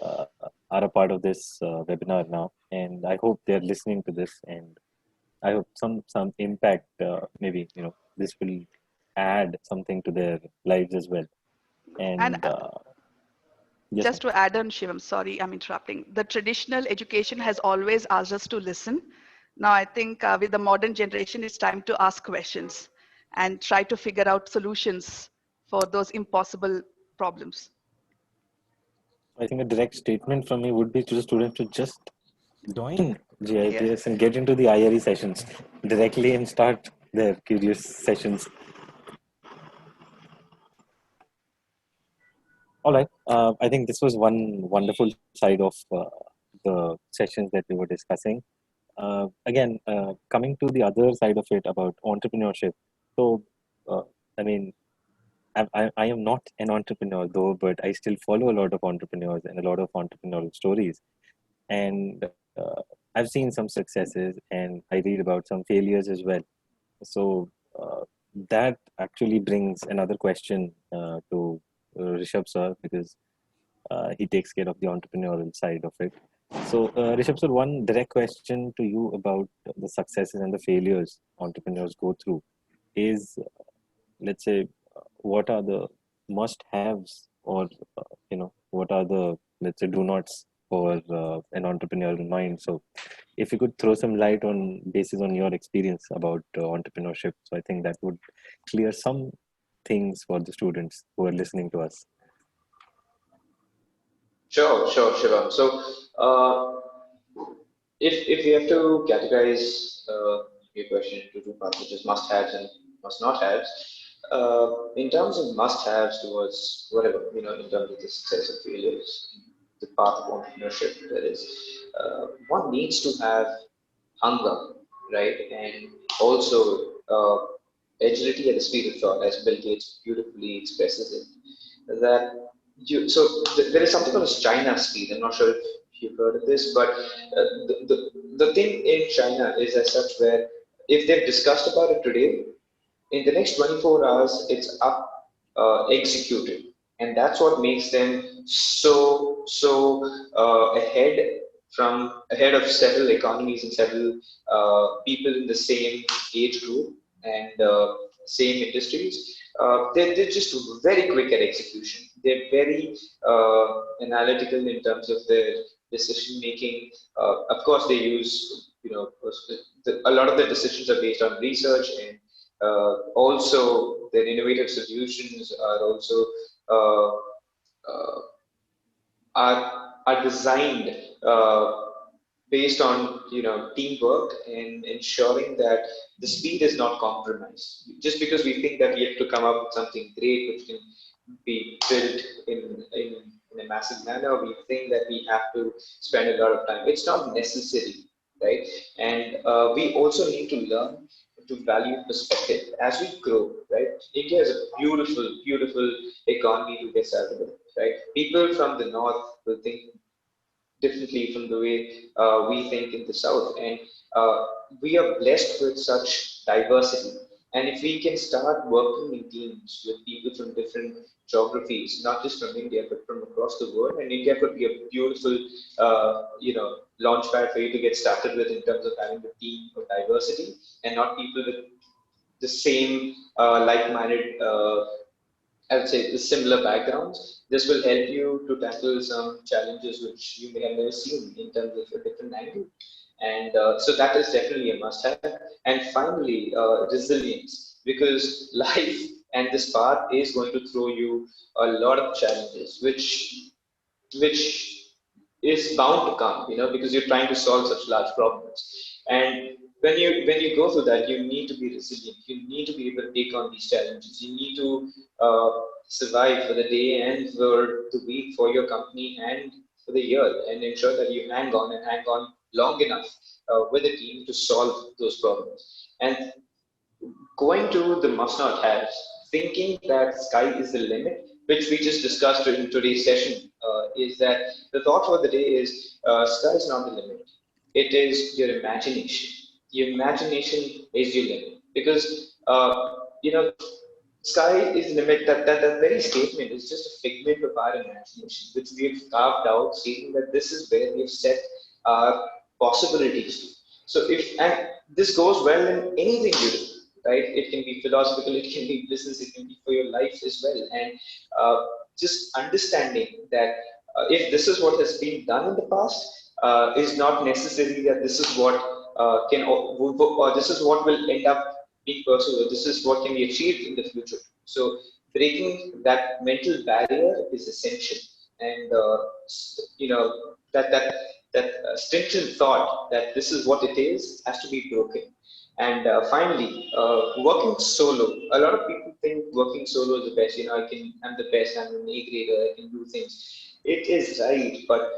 are a part of this webinar now, and I hope they're listening to this, and I hope some impact. Maybe this will add something to their lives as well. And And yes, just to add on, Shivam, sorry, I'm interrupting. The traditional education has always asked us to listen. Now, I think with the modern generation, it's time to ask questions and try to figure out solutions for those impossible problems. I think a direct statement from me would be to the students to just join Yeah. GIPS and get into the IRE sessions directly and start their curious sessions. All right. I think this was one wonderful side of the sessions that we were discussing. Again, coming to the other side of it about entrepreneurship. So, I mean, I am not an entrepreneur though, but I still follow a lot of entrepreneurs and a lot of entrepreneurial stories. And I've seen some successes and I read about some failures as well. So that actually brings another question to Rishabh sir, because he takes care of the entrepreneurial side of it. So, Rishabh, sir, one direct question to you about the successes and the failures entrepreneurs go through is, let's say, what are the must-haves, or what are the, let's say, do-nots for an entrepreneurial mind? So, if you could throw some light on basis on your experience about entrepreneurship, so I think that would clear some things for the students who are listening to us. Sure, Shivam. So, if we have to categorize your question into two parts, which is must-haves and must-not-haves, in terms of must-haves towards whatever, in terms of the success or failures, the path of entrepreneurship, that is, one needs to have hunger, right? And also agility at the speed of thought, as Bill Gates beautifully expresses it. That there is something called as China speed. I'm not sure if you've heard of this, but the thing in China is as such where if they've discussed about it today, in the next 24 hours, it's up executed. And that's what makes them so ahead of several economies and several people in the same age group and same industries. They're just very quick at execution. They're very analytical in terms of their decision making. Of course, they use, a lot of their decisions are based on research, and also their innovative solutions are also uh, uh, are designed based on teamwork and ensuring that the speed is not compromised. Just because we think that we have to come up with something great which can be built in a massive manner, we think that we have to spend a lot of time. It's not necessary, right? And we also need to learn to value perspective as we grow, right? India is a beautiful economy to get started with, right? People from the north will think differently from the way we think in the south, and we are blessed with such diversity. And if we can start working in teams with people from different geographies, not just from India, but from across the world, and India could be a beautiful, launch pad for you to get started with in terms of having a team of diversity and not people with the same like-minded, I would say, the similar backgrounds. This will help you to tackle some challenges which you may have never seen in terms of a different angle. And so that is definitely a must-have. And finally, resilience, because life and this path is going to throw you a lot of challenges, which is bound to come, because you're trying to solve such large problems. And when you go through that, you need to be resilient. You need to be able to take on these challenges. You need to survive for the day and for the week, for your company and for the year, and ensure that you hang on and hang on long enough with a team to solve those problems. And going to the must not haves, thinking that sky is the limit, which we just discussed in today's session, is that the thought for the day is sky is not the limit. It is your imagination. Your imagination is your limit, because sky is the limit. That very statement is just a figment of our imagination, which we've carved out, stating that this is where we've set our possibilities to. So and this goes well in anything you do, right? It can be philosophical, it can be business, it can be for your life as well. And just understanding that if this is what has been done in the past, is not necessarily that this is what or this is what will end up being pursued, or this is what can be achieved in the future. So breaking that mental barrier is essential, and that stringent thought that this is what it is has to be broken. And finally, working solo. A lot of people think working solo is the best. I'm the best. I'm an A grader. I can do things. It is right, but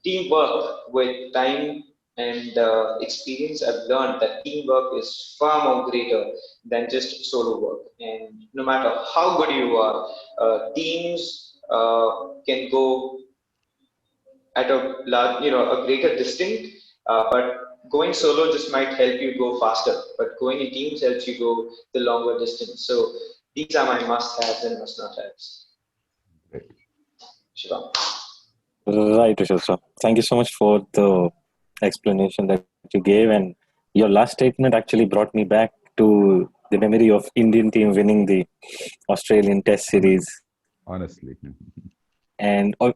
teamwork with time and experience, I've learned that teamwork is far more greater than just solo work. And no matter how good you are, teams can go at a large, a greater distance, but going solo just might help you go faster, but going in teams helps you go the longer distance. So these are my must-haves and must-not-haves. Great. Shivam. Right, Rishabh. So thank you so much for the explanation that you gave. And your last statement actually brought me back to the memory of Indian team winning the Australian Test series. Honestly. And I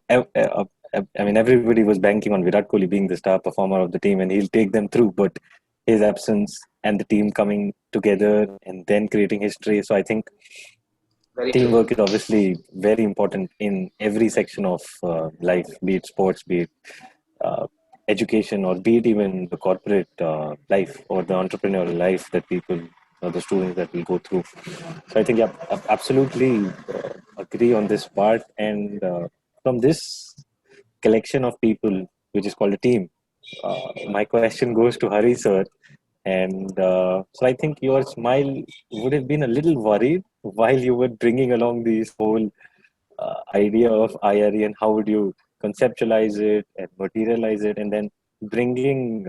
mean, everybody was banking on Virat Kohli being the star performer of the team and he'll take them through. But his absence and the team coming together and then creating history. So I think Very true. teamwork is obviously very important in every section of life, be it sports, be it uh, education, or be it even the corporate life or the entrepreneurial life that people or the students that will go through. So I think, yeah, absolutely agree on this part. And from this collection of people, which is called a team, my question goes to Hari sir. And so I think your smile would have been a little worried while you were bringing along this whole idea of IRE and how would you conceptualize it and materialize it, and then bringing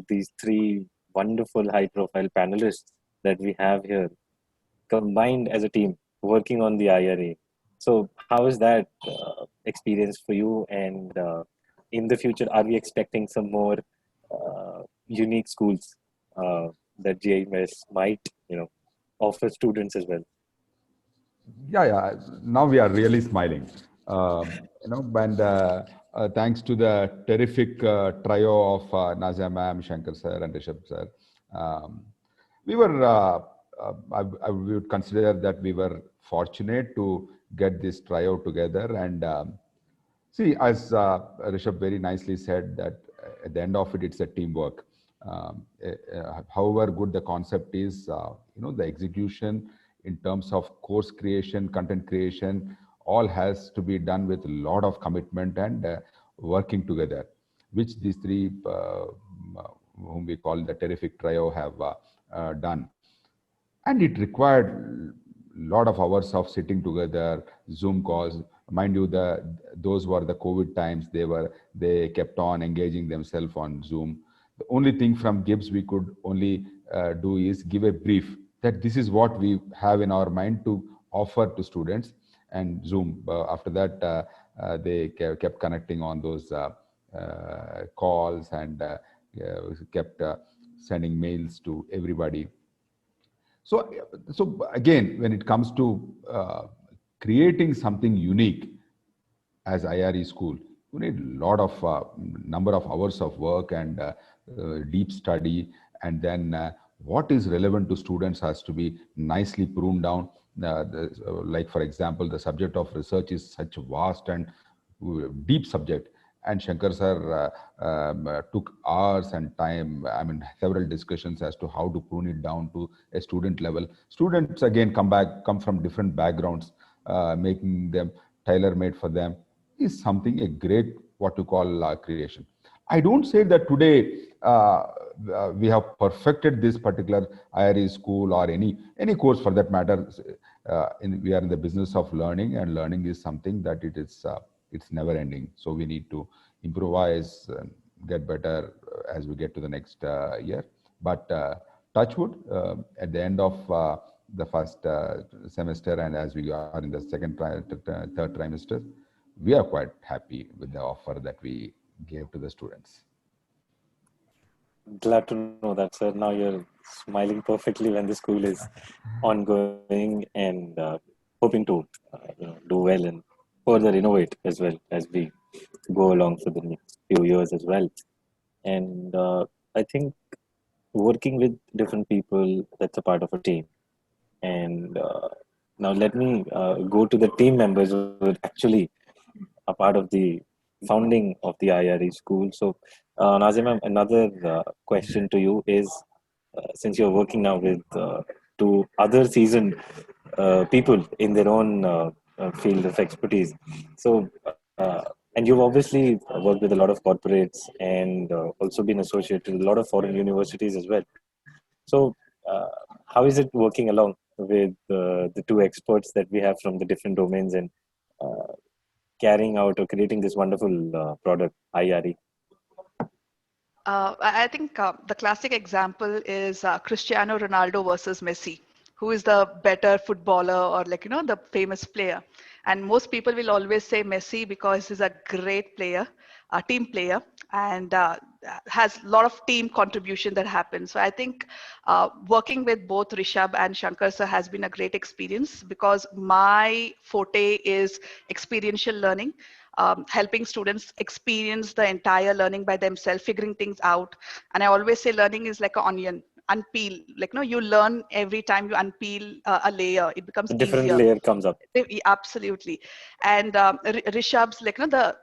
these three wonderful high-profile panelists that we have here combined as a team working on the IRA. So how is that experience for you? And in the future, are we expecting some more unique schools that GIMS might, offer students as well? Yeah. Now we are really smiling. And thanks to the terrific trio of Nazia ma'am, Shankar sir, and Rishabh sir, um, we were. I would consider that we were fortunate to get this trio together. And see, as Rishabh very nicely said, that at the end of it, it's a teamwork. However good the concept is, the execution in terms of course creation, content creation, all has to be done with a lot of commitment and working together, which these three, whom we call the terrific trio, have done. And it required a lot of hours of sitting together, Zoom calls. Mind you, those were the COVID times. They kept on engaging themselves on Zoom. The only thing from Gibbs we could only do is give a brief that this is what we have in our mind to offer to students, and Zoom. After that, they kept connecting on those calls, and kept sending mails to everybody. So again, when it comes to creating something unique as IRE school, you need a lot of number of hours of work and deep study, and then what is relevant to students has to be nicely pruned down. Like for example, the subject of research is such a vast and deep subject, and Shankar sir took hours and time, I mean, several discussions as to how to prune it down to a student level. Students again come from different backgrounds, making them tailor-made for them is something a great, what you call, creation. I don't say that today we have perfected this particular IRE school or any course for that matter. We are in the business of learning, and learning is something that it's never ending. So we need to improvise and get better as we get to the next year. But touch wood, at the end of the first semester, and as we are in the third trimester, we are quite happy with the offer that we gave to the students. Glad to know that, sir. Now you're smiling perfectly when the school is ongoing and hoping to do well and further innovate as well as we go along for the next few years as well. And I think working with different people, that's a part of a team. And now let me go to the team members who are actually a part of the founding of the IRE school. So, Nazima, another question to you is, since you're working now with two other seasoned people in their own field of expertise, so and you've obviously worked with a lot of corporates and also been associated with a lot of foreign universities as well. So, how is it working along with the two experts that we have from the different domains and uh, carrying out or creating this wonderful product, IRE? I think the classic example is Cristiano Ronaldo versus Messi. who is the better footballer or the famous player. And most people will always say Messi because he's a great player, a team player, and has a lot of team contribution that happens. So I think working with both Rishabh and Shankar sir has been a great experience, because my forte is experiential learning, helping students experience the entire learning by themselves, figuring things out. And I always say learning is like an onion, unpeel. You learn every time you unpeel a layer, it becomes A different easier. layer comes up. Absolutely. And Rishabh's the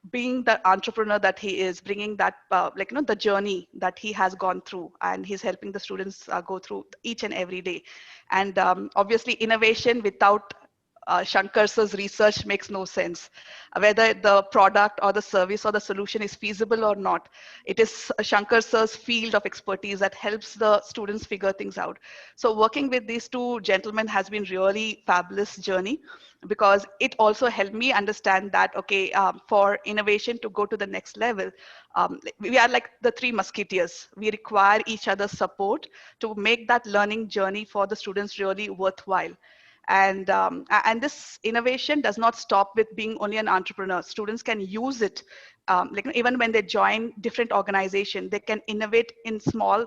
being the entrepreneur that he is, bringing that the journey that he has gone through, and he's helping the students go through each and every day. And obviously innovation without Shankar sir's research makes no sense. Whether the product or the service or the solution is feasible or not, it is Shankar sir's field of expertise that helps the students figure things out. So working with these two gentlemen has been really fabulous journey, because it also helped me understand that, okay, for innovation to go to the next level, we are like the three musketeers. We require each other's support to make that learning journey for the students really worthwhile. And this innovation does not stop with being only an entrepreneur. Students can use it, even when they join different organization, they can innovate in small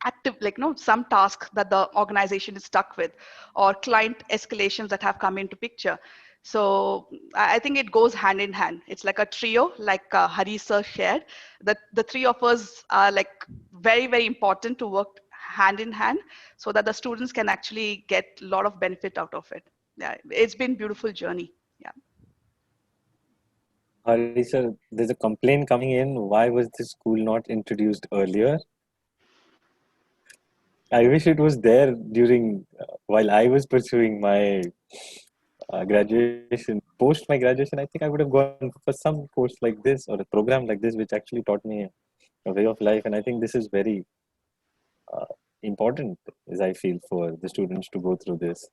active, some tasks that the organization is stuck with, or client escalations that have come into picture. So I think it goes hand in hand. It's like a trio, like Hari sir shared, that the three of us are like very, very important to work hand in hand, so that the students can actually get a lot of benefit out of it. Yeah, it's been beautiful journey. Yeah. Hari sir, there's a complaint coming in. Why was this school not introduced earlier? I wish it was there during while I was pursuing my graduation. Post my graduation, I think I would have gone for some course like this or a program like this, which actually taught me a way of life. And I think this is very important, as I feel, for the students to go through this.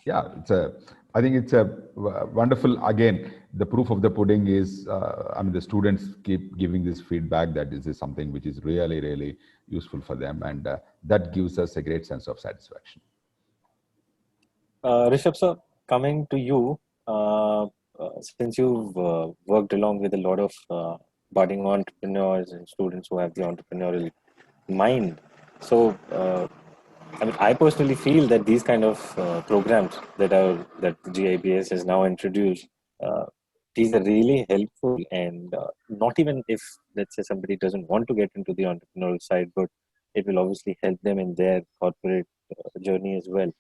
Yeah, I think it's a wonderful. Again, the proof of the pudding is, the students keep giving this feedback that this is something which is really, really useful for them, and that gives us a great sense of satisfaction. Rishabh sir, coming to you, since you've worked along with a lot of budding entrepreneurs and students who have the entrepreneurial mind, so I personally feel that these kind of programs that GIBS has now introduced, these are really helpful, and not even if, let's say, somebody doesn't want to get into the entrepreneurial side, but it will obviously help them in their corporate journey as well.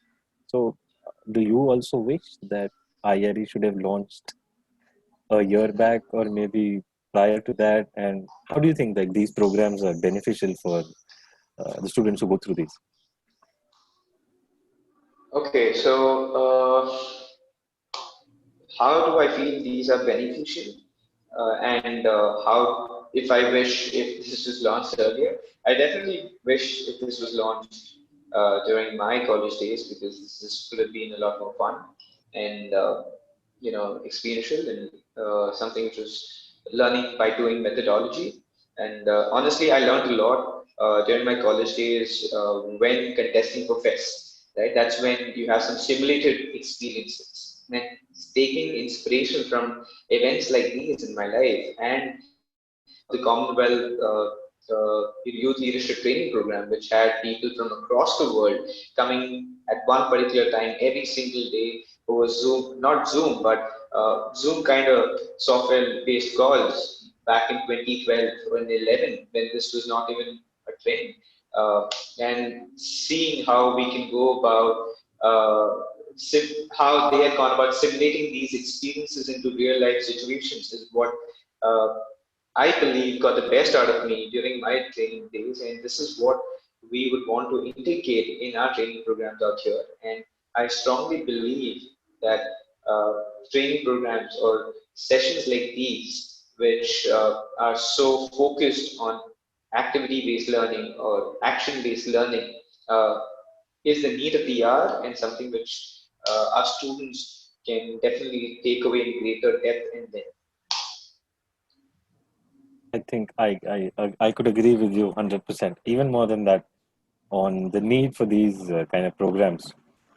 So, do you also wish that IRE should have launched a year back, or maybe prior to that? And how do you think that these programs are beneficial for the students who go through these? Okay, so how do I feel these are beneficial? And how, if I wish if this was launched earlier, I definitely wish if this was launched during my college days, because this could have been a lot more fun and experiential, and something which was learning by doing methodology. And honestly, I learned a lot during my college days when contesting for fests. Right, that's when you have some simulated experiences. And taking inspiration from events like these in my life, and the Commonwealth Youth Leadership Training Program, which had people from across the world coming at one particular time every single day over Zoom, not Zoom, but Zoom kind of software-based calls back in 2012 or in 11, when this was not even a trend. And seeing how we can go about how they had gone about simulating these experiences into real life situations is what I believe got the best out of me during my training days, and this is what we would want to integrate in our training programs out here. And I strongly believe that training programs or sessions like these, which are so focused on activity-based learning or action-based learning, is the need of the hour, and something which our students can definitely take away in greater depth and depth. I think I could agree with you 100%, even more than that. on the need for these kind of programs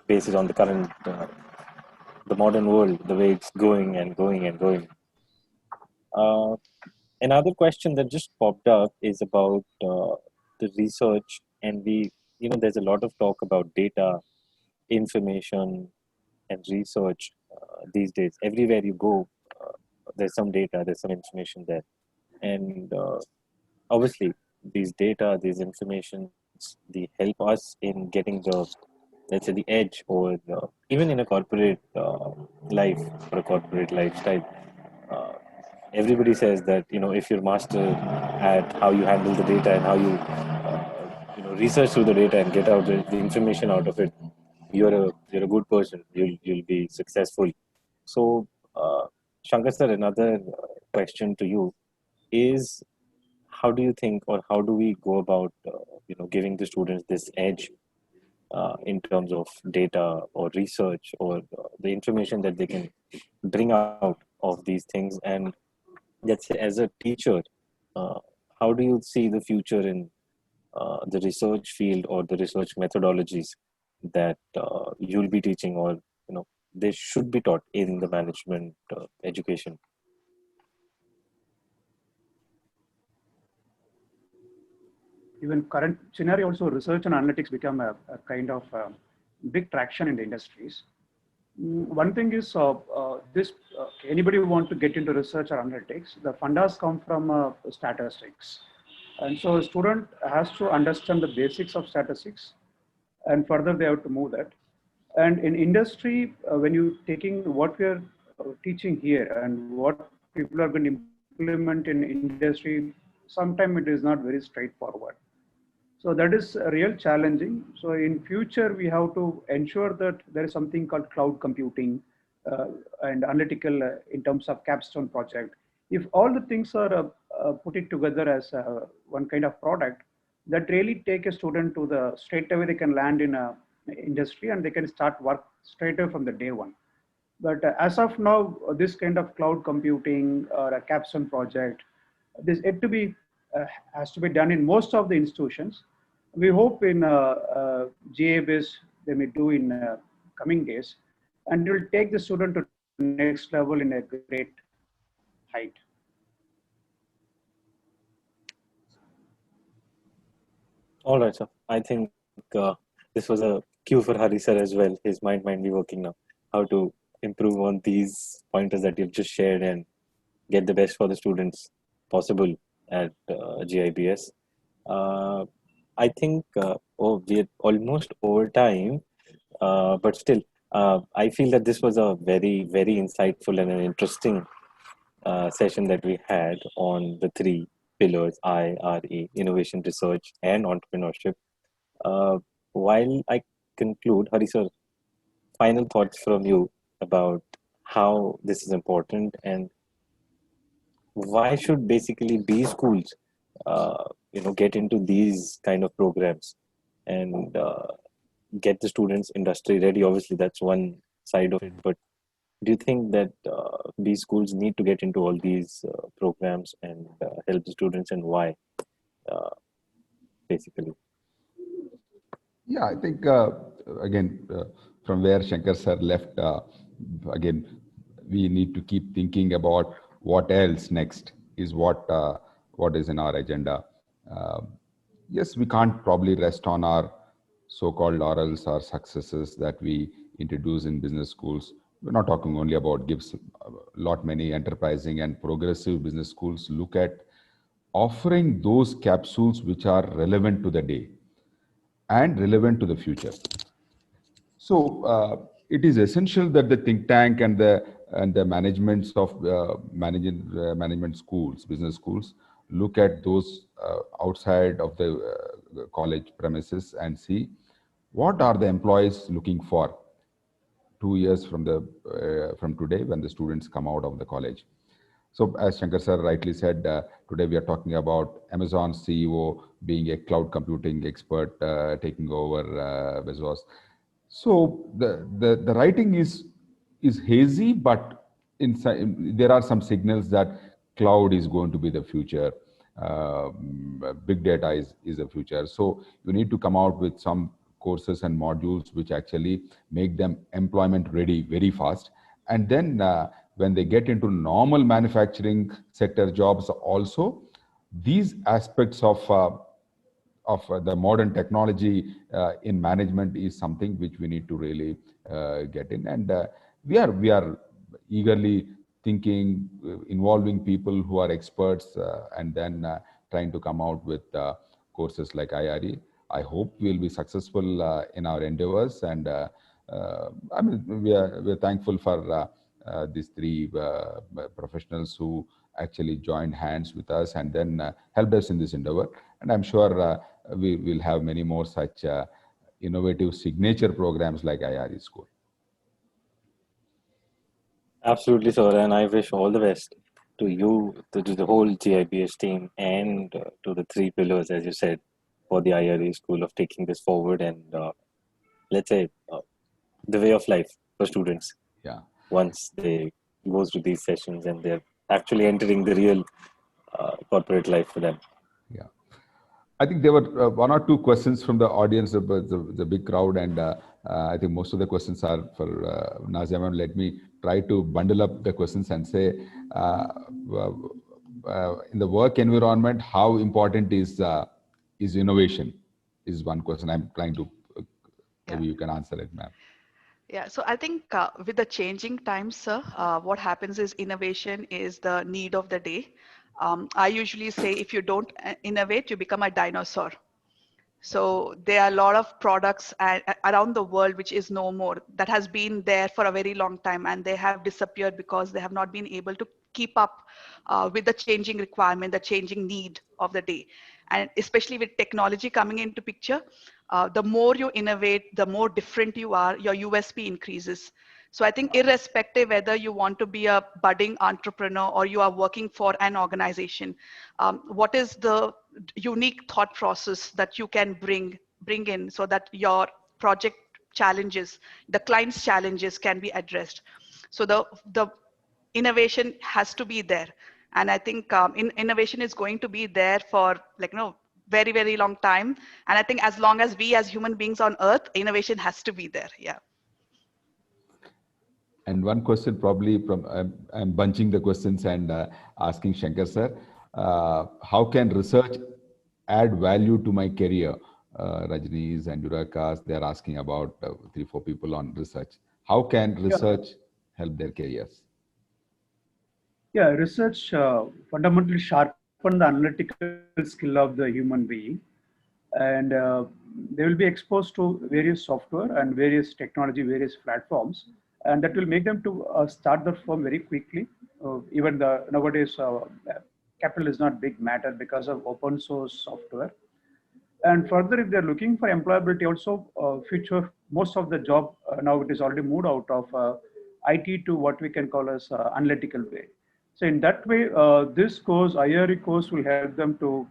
based on the current, the modern world, the way it's going and going and going. Uh, Another question that just popped up is about the research, and there's a lot of talk about data, information, and research these days. Everywhere you go, there's some data, there's some information there, and obviously these data, these information, they help us in getting the, let's say, the edge, or even in a corporate life or a corporate lifestyle. Uh, Everybody says that if you're master at how you handle the data and how you research through the data and get out the information out of it, you're a good person. You'll be successful. So, Shankar sir, another question to you is, how do you think, or how do we go about giving the students this edge in terms of data or research, or the information that they can bring out of these things? And let's say, as a teacher, how do you see the future in the research field or the research methodologies that you'll be teaching, or they should be taught in the management education? Even current scenario also, research and analytics become a kind of big traction in the industries. One thing is anybody who want to get into research or analytics, the fundas come from statistics. And so a student has to understand the basics of statistics, and further they have to move that. And in industry, when you taking what we are teaching here and what people are going to implement in industry, sometimes it is not very straightforward. So that is real challenging. So in future, we have to ensure that there is something called cloud computing and analytical in terms of capstone project. If all the things are put it together as one kind of product, that really take a student to the straight away they can land in a industry and they can start work straight away from the day one. But as of now, this kind of cloud computing or a capstone project, this yet to be has to be done in most of the institutions. We hope in GABS they may do in coming days, and it will take the student to next level in a great height. All right, sir. I think this was a cue for Hari sir as well. His mind might be working now, how to improve on these pointers that you've just shared and get the best for the students possible at GIBS. I think we're almost over time, but still, I feel that this was a very, very insightful and an interesting session that we had on the three pillars: IRE, innovation, research, and entrepreneurship. While I conclude, Hari sir, final thoughts from you about how this is important, and why should basically B schools get into these kind of programs and get the students industry ready? Obviously that's one side of it, but do you think that B schools need to get into all these programs and help the students, and why basically? Yeah, I think again, from where Shankar sir left, again, we need to keep thinking about what else next is what is in our agenda. Yes, we can't probably rest on our so-called laurels or successes that we introduce in business schools. We're not talking only about GIBS. Many enterprising and progressive business schools look at offering those capsules which are relevant to the day and relevant to the future. So it is essential that the think tank and the managements of management schools, business schools, look at those outside of the college premises and see what are the employees looking for 2 years from today when the students come out of the college. So as Shankar sir rightly said, today we are talking about Amazon CEO being a cloud computing expert, taking over Bezos. So the writing is hazy, but inside there are some signals that cloud is going to be the future. big data is the future. So you need to come out with some courses and modules which actually make them employment ready very fast. And then when they get into normal manufacturing sector jobs also, these aspects of the modern technology in management is something which we need to really get in. And we are eagerly thinking, involving people who are experts, and then trying to come out with courses like IRE. I hope we'll be successful in our endeavors, and I mean we're thankful for these three professionals who actually joined hands with us and then helped us in this endeavor. And I'm sure we will have many more such innovative signature programs like IRE School. Absolutely, sir. And I wish all the best to you, to the whole GIBS team, and to the three pillars, as you said, for the IRE School of taking this forward and, let's say, the way of life for students. Yeah. Once they go through these sessions and they're actually entering the real corporate life for them. Yeah. I think there were one or two questions from the audience, the big crowd, and I think most of the questions are for Nazia ma'am. Let me try to bundle up the questions and say, in the work environment, how important is innovation? Is one question I'm trying to. Maybe you can answer it, ma'am. Yeah, so I think with the changing times, sir, what happens is innovation is the need of the day. I usually say if you don't innovate, you become a dinosaur. So there are a lot of products around the world which is no more, that has been there for a very long time, and they have disappeared because they have not been able to keep up with the changing requirement, the changing need of the day. And especially with technology coming into picture, the more you innovate, the more different you are, your USP increases. So I think irrespective whether you want to be a budding entrepreneur or you are working for an organization, what is the unique thought process that you can bring in so that your project challenges, the client's challenges can be addressed. So the innovation has to be there. And I think innovation is going to be there for very, very long time. And I think as long as we as human beings on earth, innovation has to be there. Yeah. And one question probably from, I'm bunching the questions and asking Shankar sir, how can research add value to my career? Rajni's and Yurakas, they're asking about 3-4 people on research. How can research help their careers? Yeah, research fundamentally sharpen the analytical skill of the human being, and they will be exposed to various software and various technology, various platforms, and that will make them to start the firm very quickly. Even nowadays, capital is not big matter because of open source software. And further, if they're looking for employability, also future, most of the job now it is already moved out of IT to what we can call as analytical way. So in that way, this course, IRE course, will help them to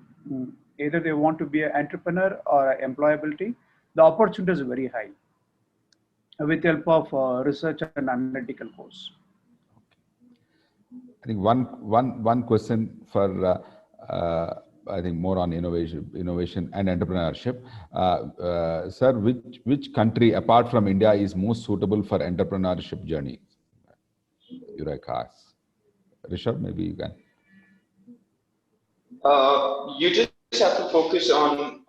either they want to be an entrepreneur or employability. The opportunity is very high with the help of research and analytical course. I think one question for I think more on innovation and entrepreneurship. Sir, which country apart from India is most suitable for entrepreneurship journey? Eureka. Rishabh, maybe you can. You just have to focus on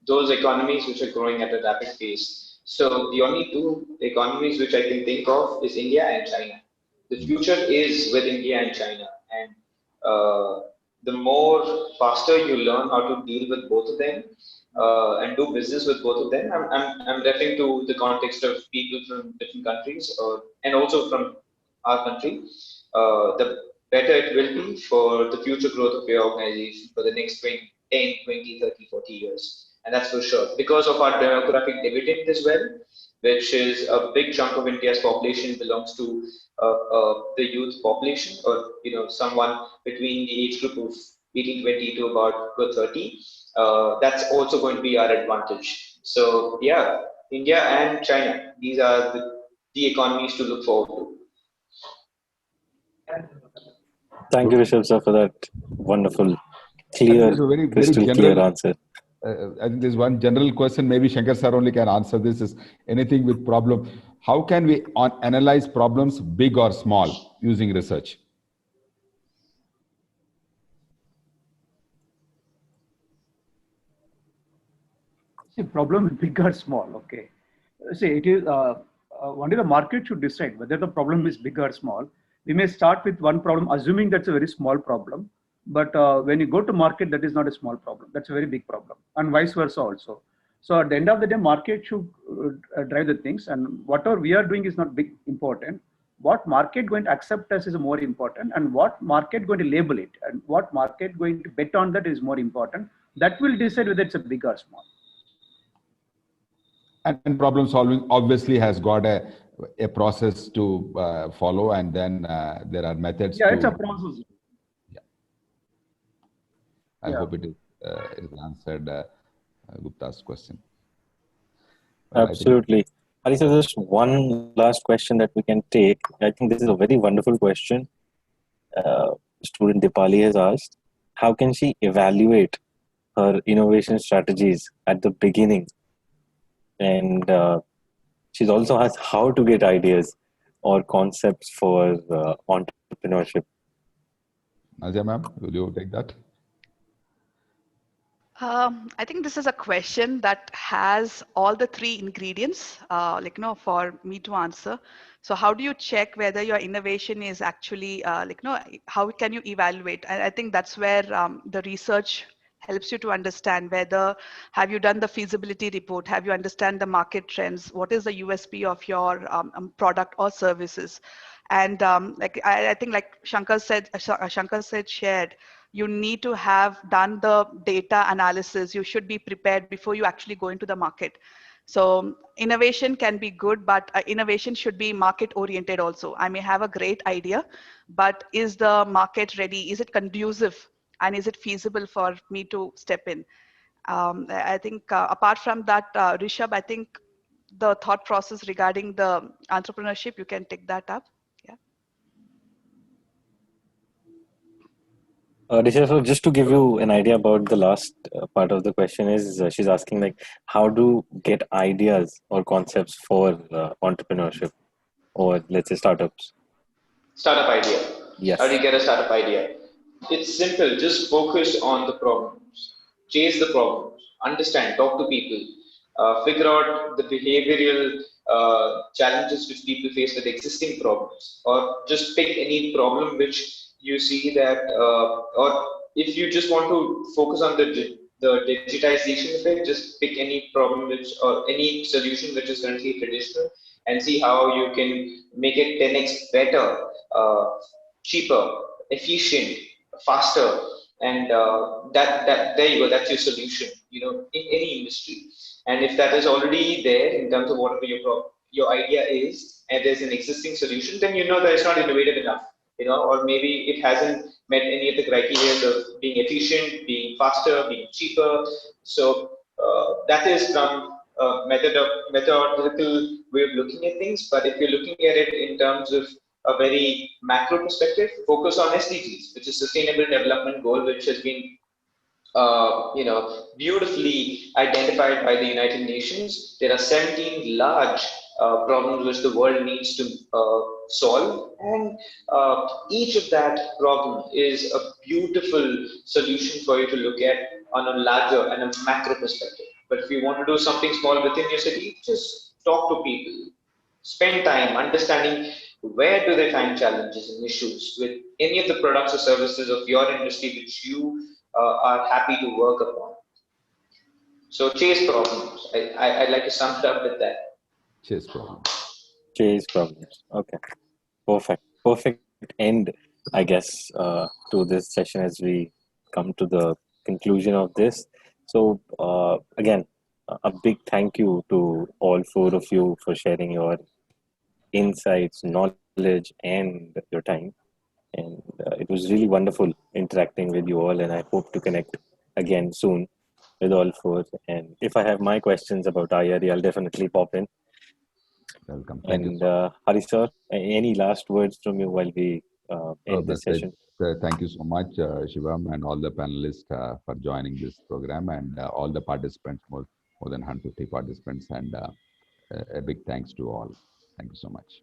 those economies which are growing at a rapid pace. So the only two economies which I can think of is India and China. The future is with India and China, and the more faster you learn how to deal with both of them and do business with both of them. I'm referring to the context of people from different countries and also from our country. The better it will be for the future growth of your organization for the next 10, 20, 30, 40 years. And that's for sure. Because of our demographic dividend as well, which is a big chunk of India's population belongs to the youth population, or someone between the age group of 18, 20 to about 30. That's also going to be our advantage. So yeah, India and China, these are the economies to look forward to. Thank you, Rishabh sir, for that wonderful Clear, There's a very crystal clear general answer. I think there's one general question, maybe Shankar sir only can answer this, is anything with problem. How can we analyze problems big or small using research? See, problem is big or small. Okay. See, it is only the market should decide whether the problem is big or small. We may start with one problem, assuming that's a very small problem. But when you go to market, that is not a small problem. That's a very big problem, and vice versa also. So at the end of the day, market should drive the things, and whatever we are doing is not big important. What market going to accept us is more important, and what market going to label it, and what market going to bet on that is more important. That will decide whether it's a big or small. And problem solving obviously has got a process to follow, and then there are methods. Yeah, it's a process. Yeah. I hope it is answered Gupta's question. Well, Absolutely. Harisa, just one last question that we can take. I think this is a very wonderful question. Student Dipali has asked, how can she evaluate her innovation strategies at the beginning? And she's also asked how to get ideas or concepts for entrepreneurship. Nadia ma'am, will you take that? I think this is a question that has all the three ingredients, for me to answer. So how do you check whether your innovation is actually, how can you evaluate? And I think that's where the research helps you to understand whether, have you done the feasibility report? Have you understand the market trends? What is the USP of your product or services? And I think like Shankar said, shared, you need to have done the data analysis. You should be prepared before you actually go into the market. So innovation can be good, but innovation should be market oriented also. I may have a great idea, but is the market ready? Is it conducive? And is it feasible for me to step in? I think apart from that, Rishabh, I think the thought process regarding the entrepreneurship, you can take that up. Rishabh, so just to give you an idea about the last part of the question is she's asking like how to get ideas or concepts for entrepreneurship or let's say startups. Startup idea. Yes. How do you get a startup idea? It's simple. Just focus on the problems. Chase the problems. Understand. Talk to people. Figure out the behavioral challenges which people face with existing problems, or just pick any problem which you see that, or if you just want to focus on the digitization of it, just pick any problem which or any solution which is currently traditional and see how you can make it 10x better, cheaper, efficient, faster, and that there you go. That's your solution. In any industry. And if that is already there in terms of whatever your idea is, and there's an existing solution, then you know that it's not innovative enough. Or maybe it hasn't met any of the criteria of being efficient, being faster, being cheaper. So that is from a methodological way of looking at things. But if you're looking at it in terms of a very macro perspective, focus on SDGs, which is Sustainable Development Goal, which has been beautifully identified by the United Nations. There are 17 large problems which the world needs to solve, and each of that problem is a beautiful solution for you to look at on a larger and a macro perspective. But if you want to do something small within your city, just talk to people, spend time understanding where do they find challenges and issues with any of the products or services of your industry which you are happy to work upon. So chase problems. I'd like to sum it up with that. Chase problems. Chase problems. Okay. Perfect end, I guess, to this session as we come to the conclusion of this. So again, a big thank you to all four of you for sharing your insights, knowledge, and your time. And it was really wonderful interacting with you all, and I hope to connect again soon with all four. And if I have my questions about IRE, I'll definitely pop in. Welcome. Thank you. Hari sir, any last words from you while we end this session? Thank you so much, Shivam, and all the panelists for joining this program, and all the participants, more than 150 participants, and a big thanks to all. Thank you so much.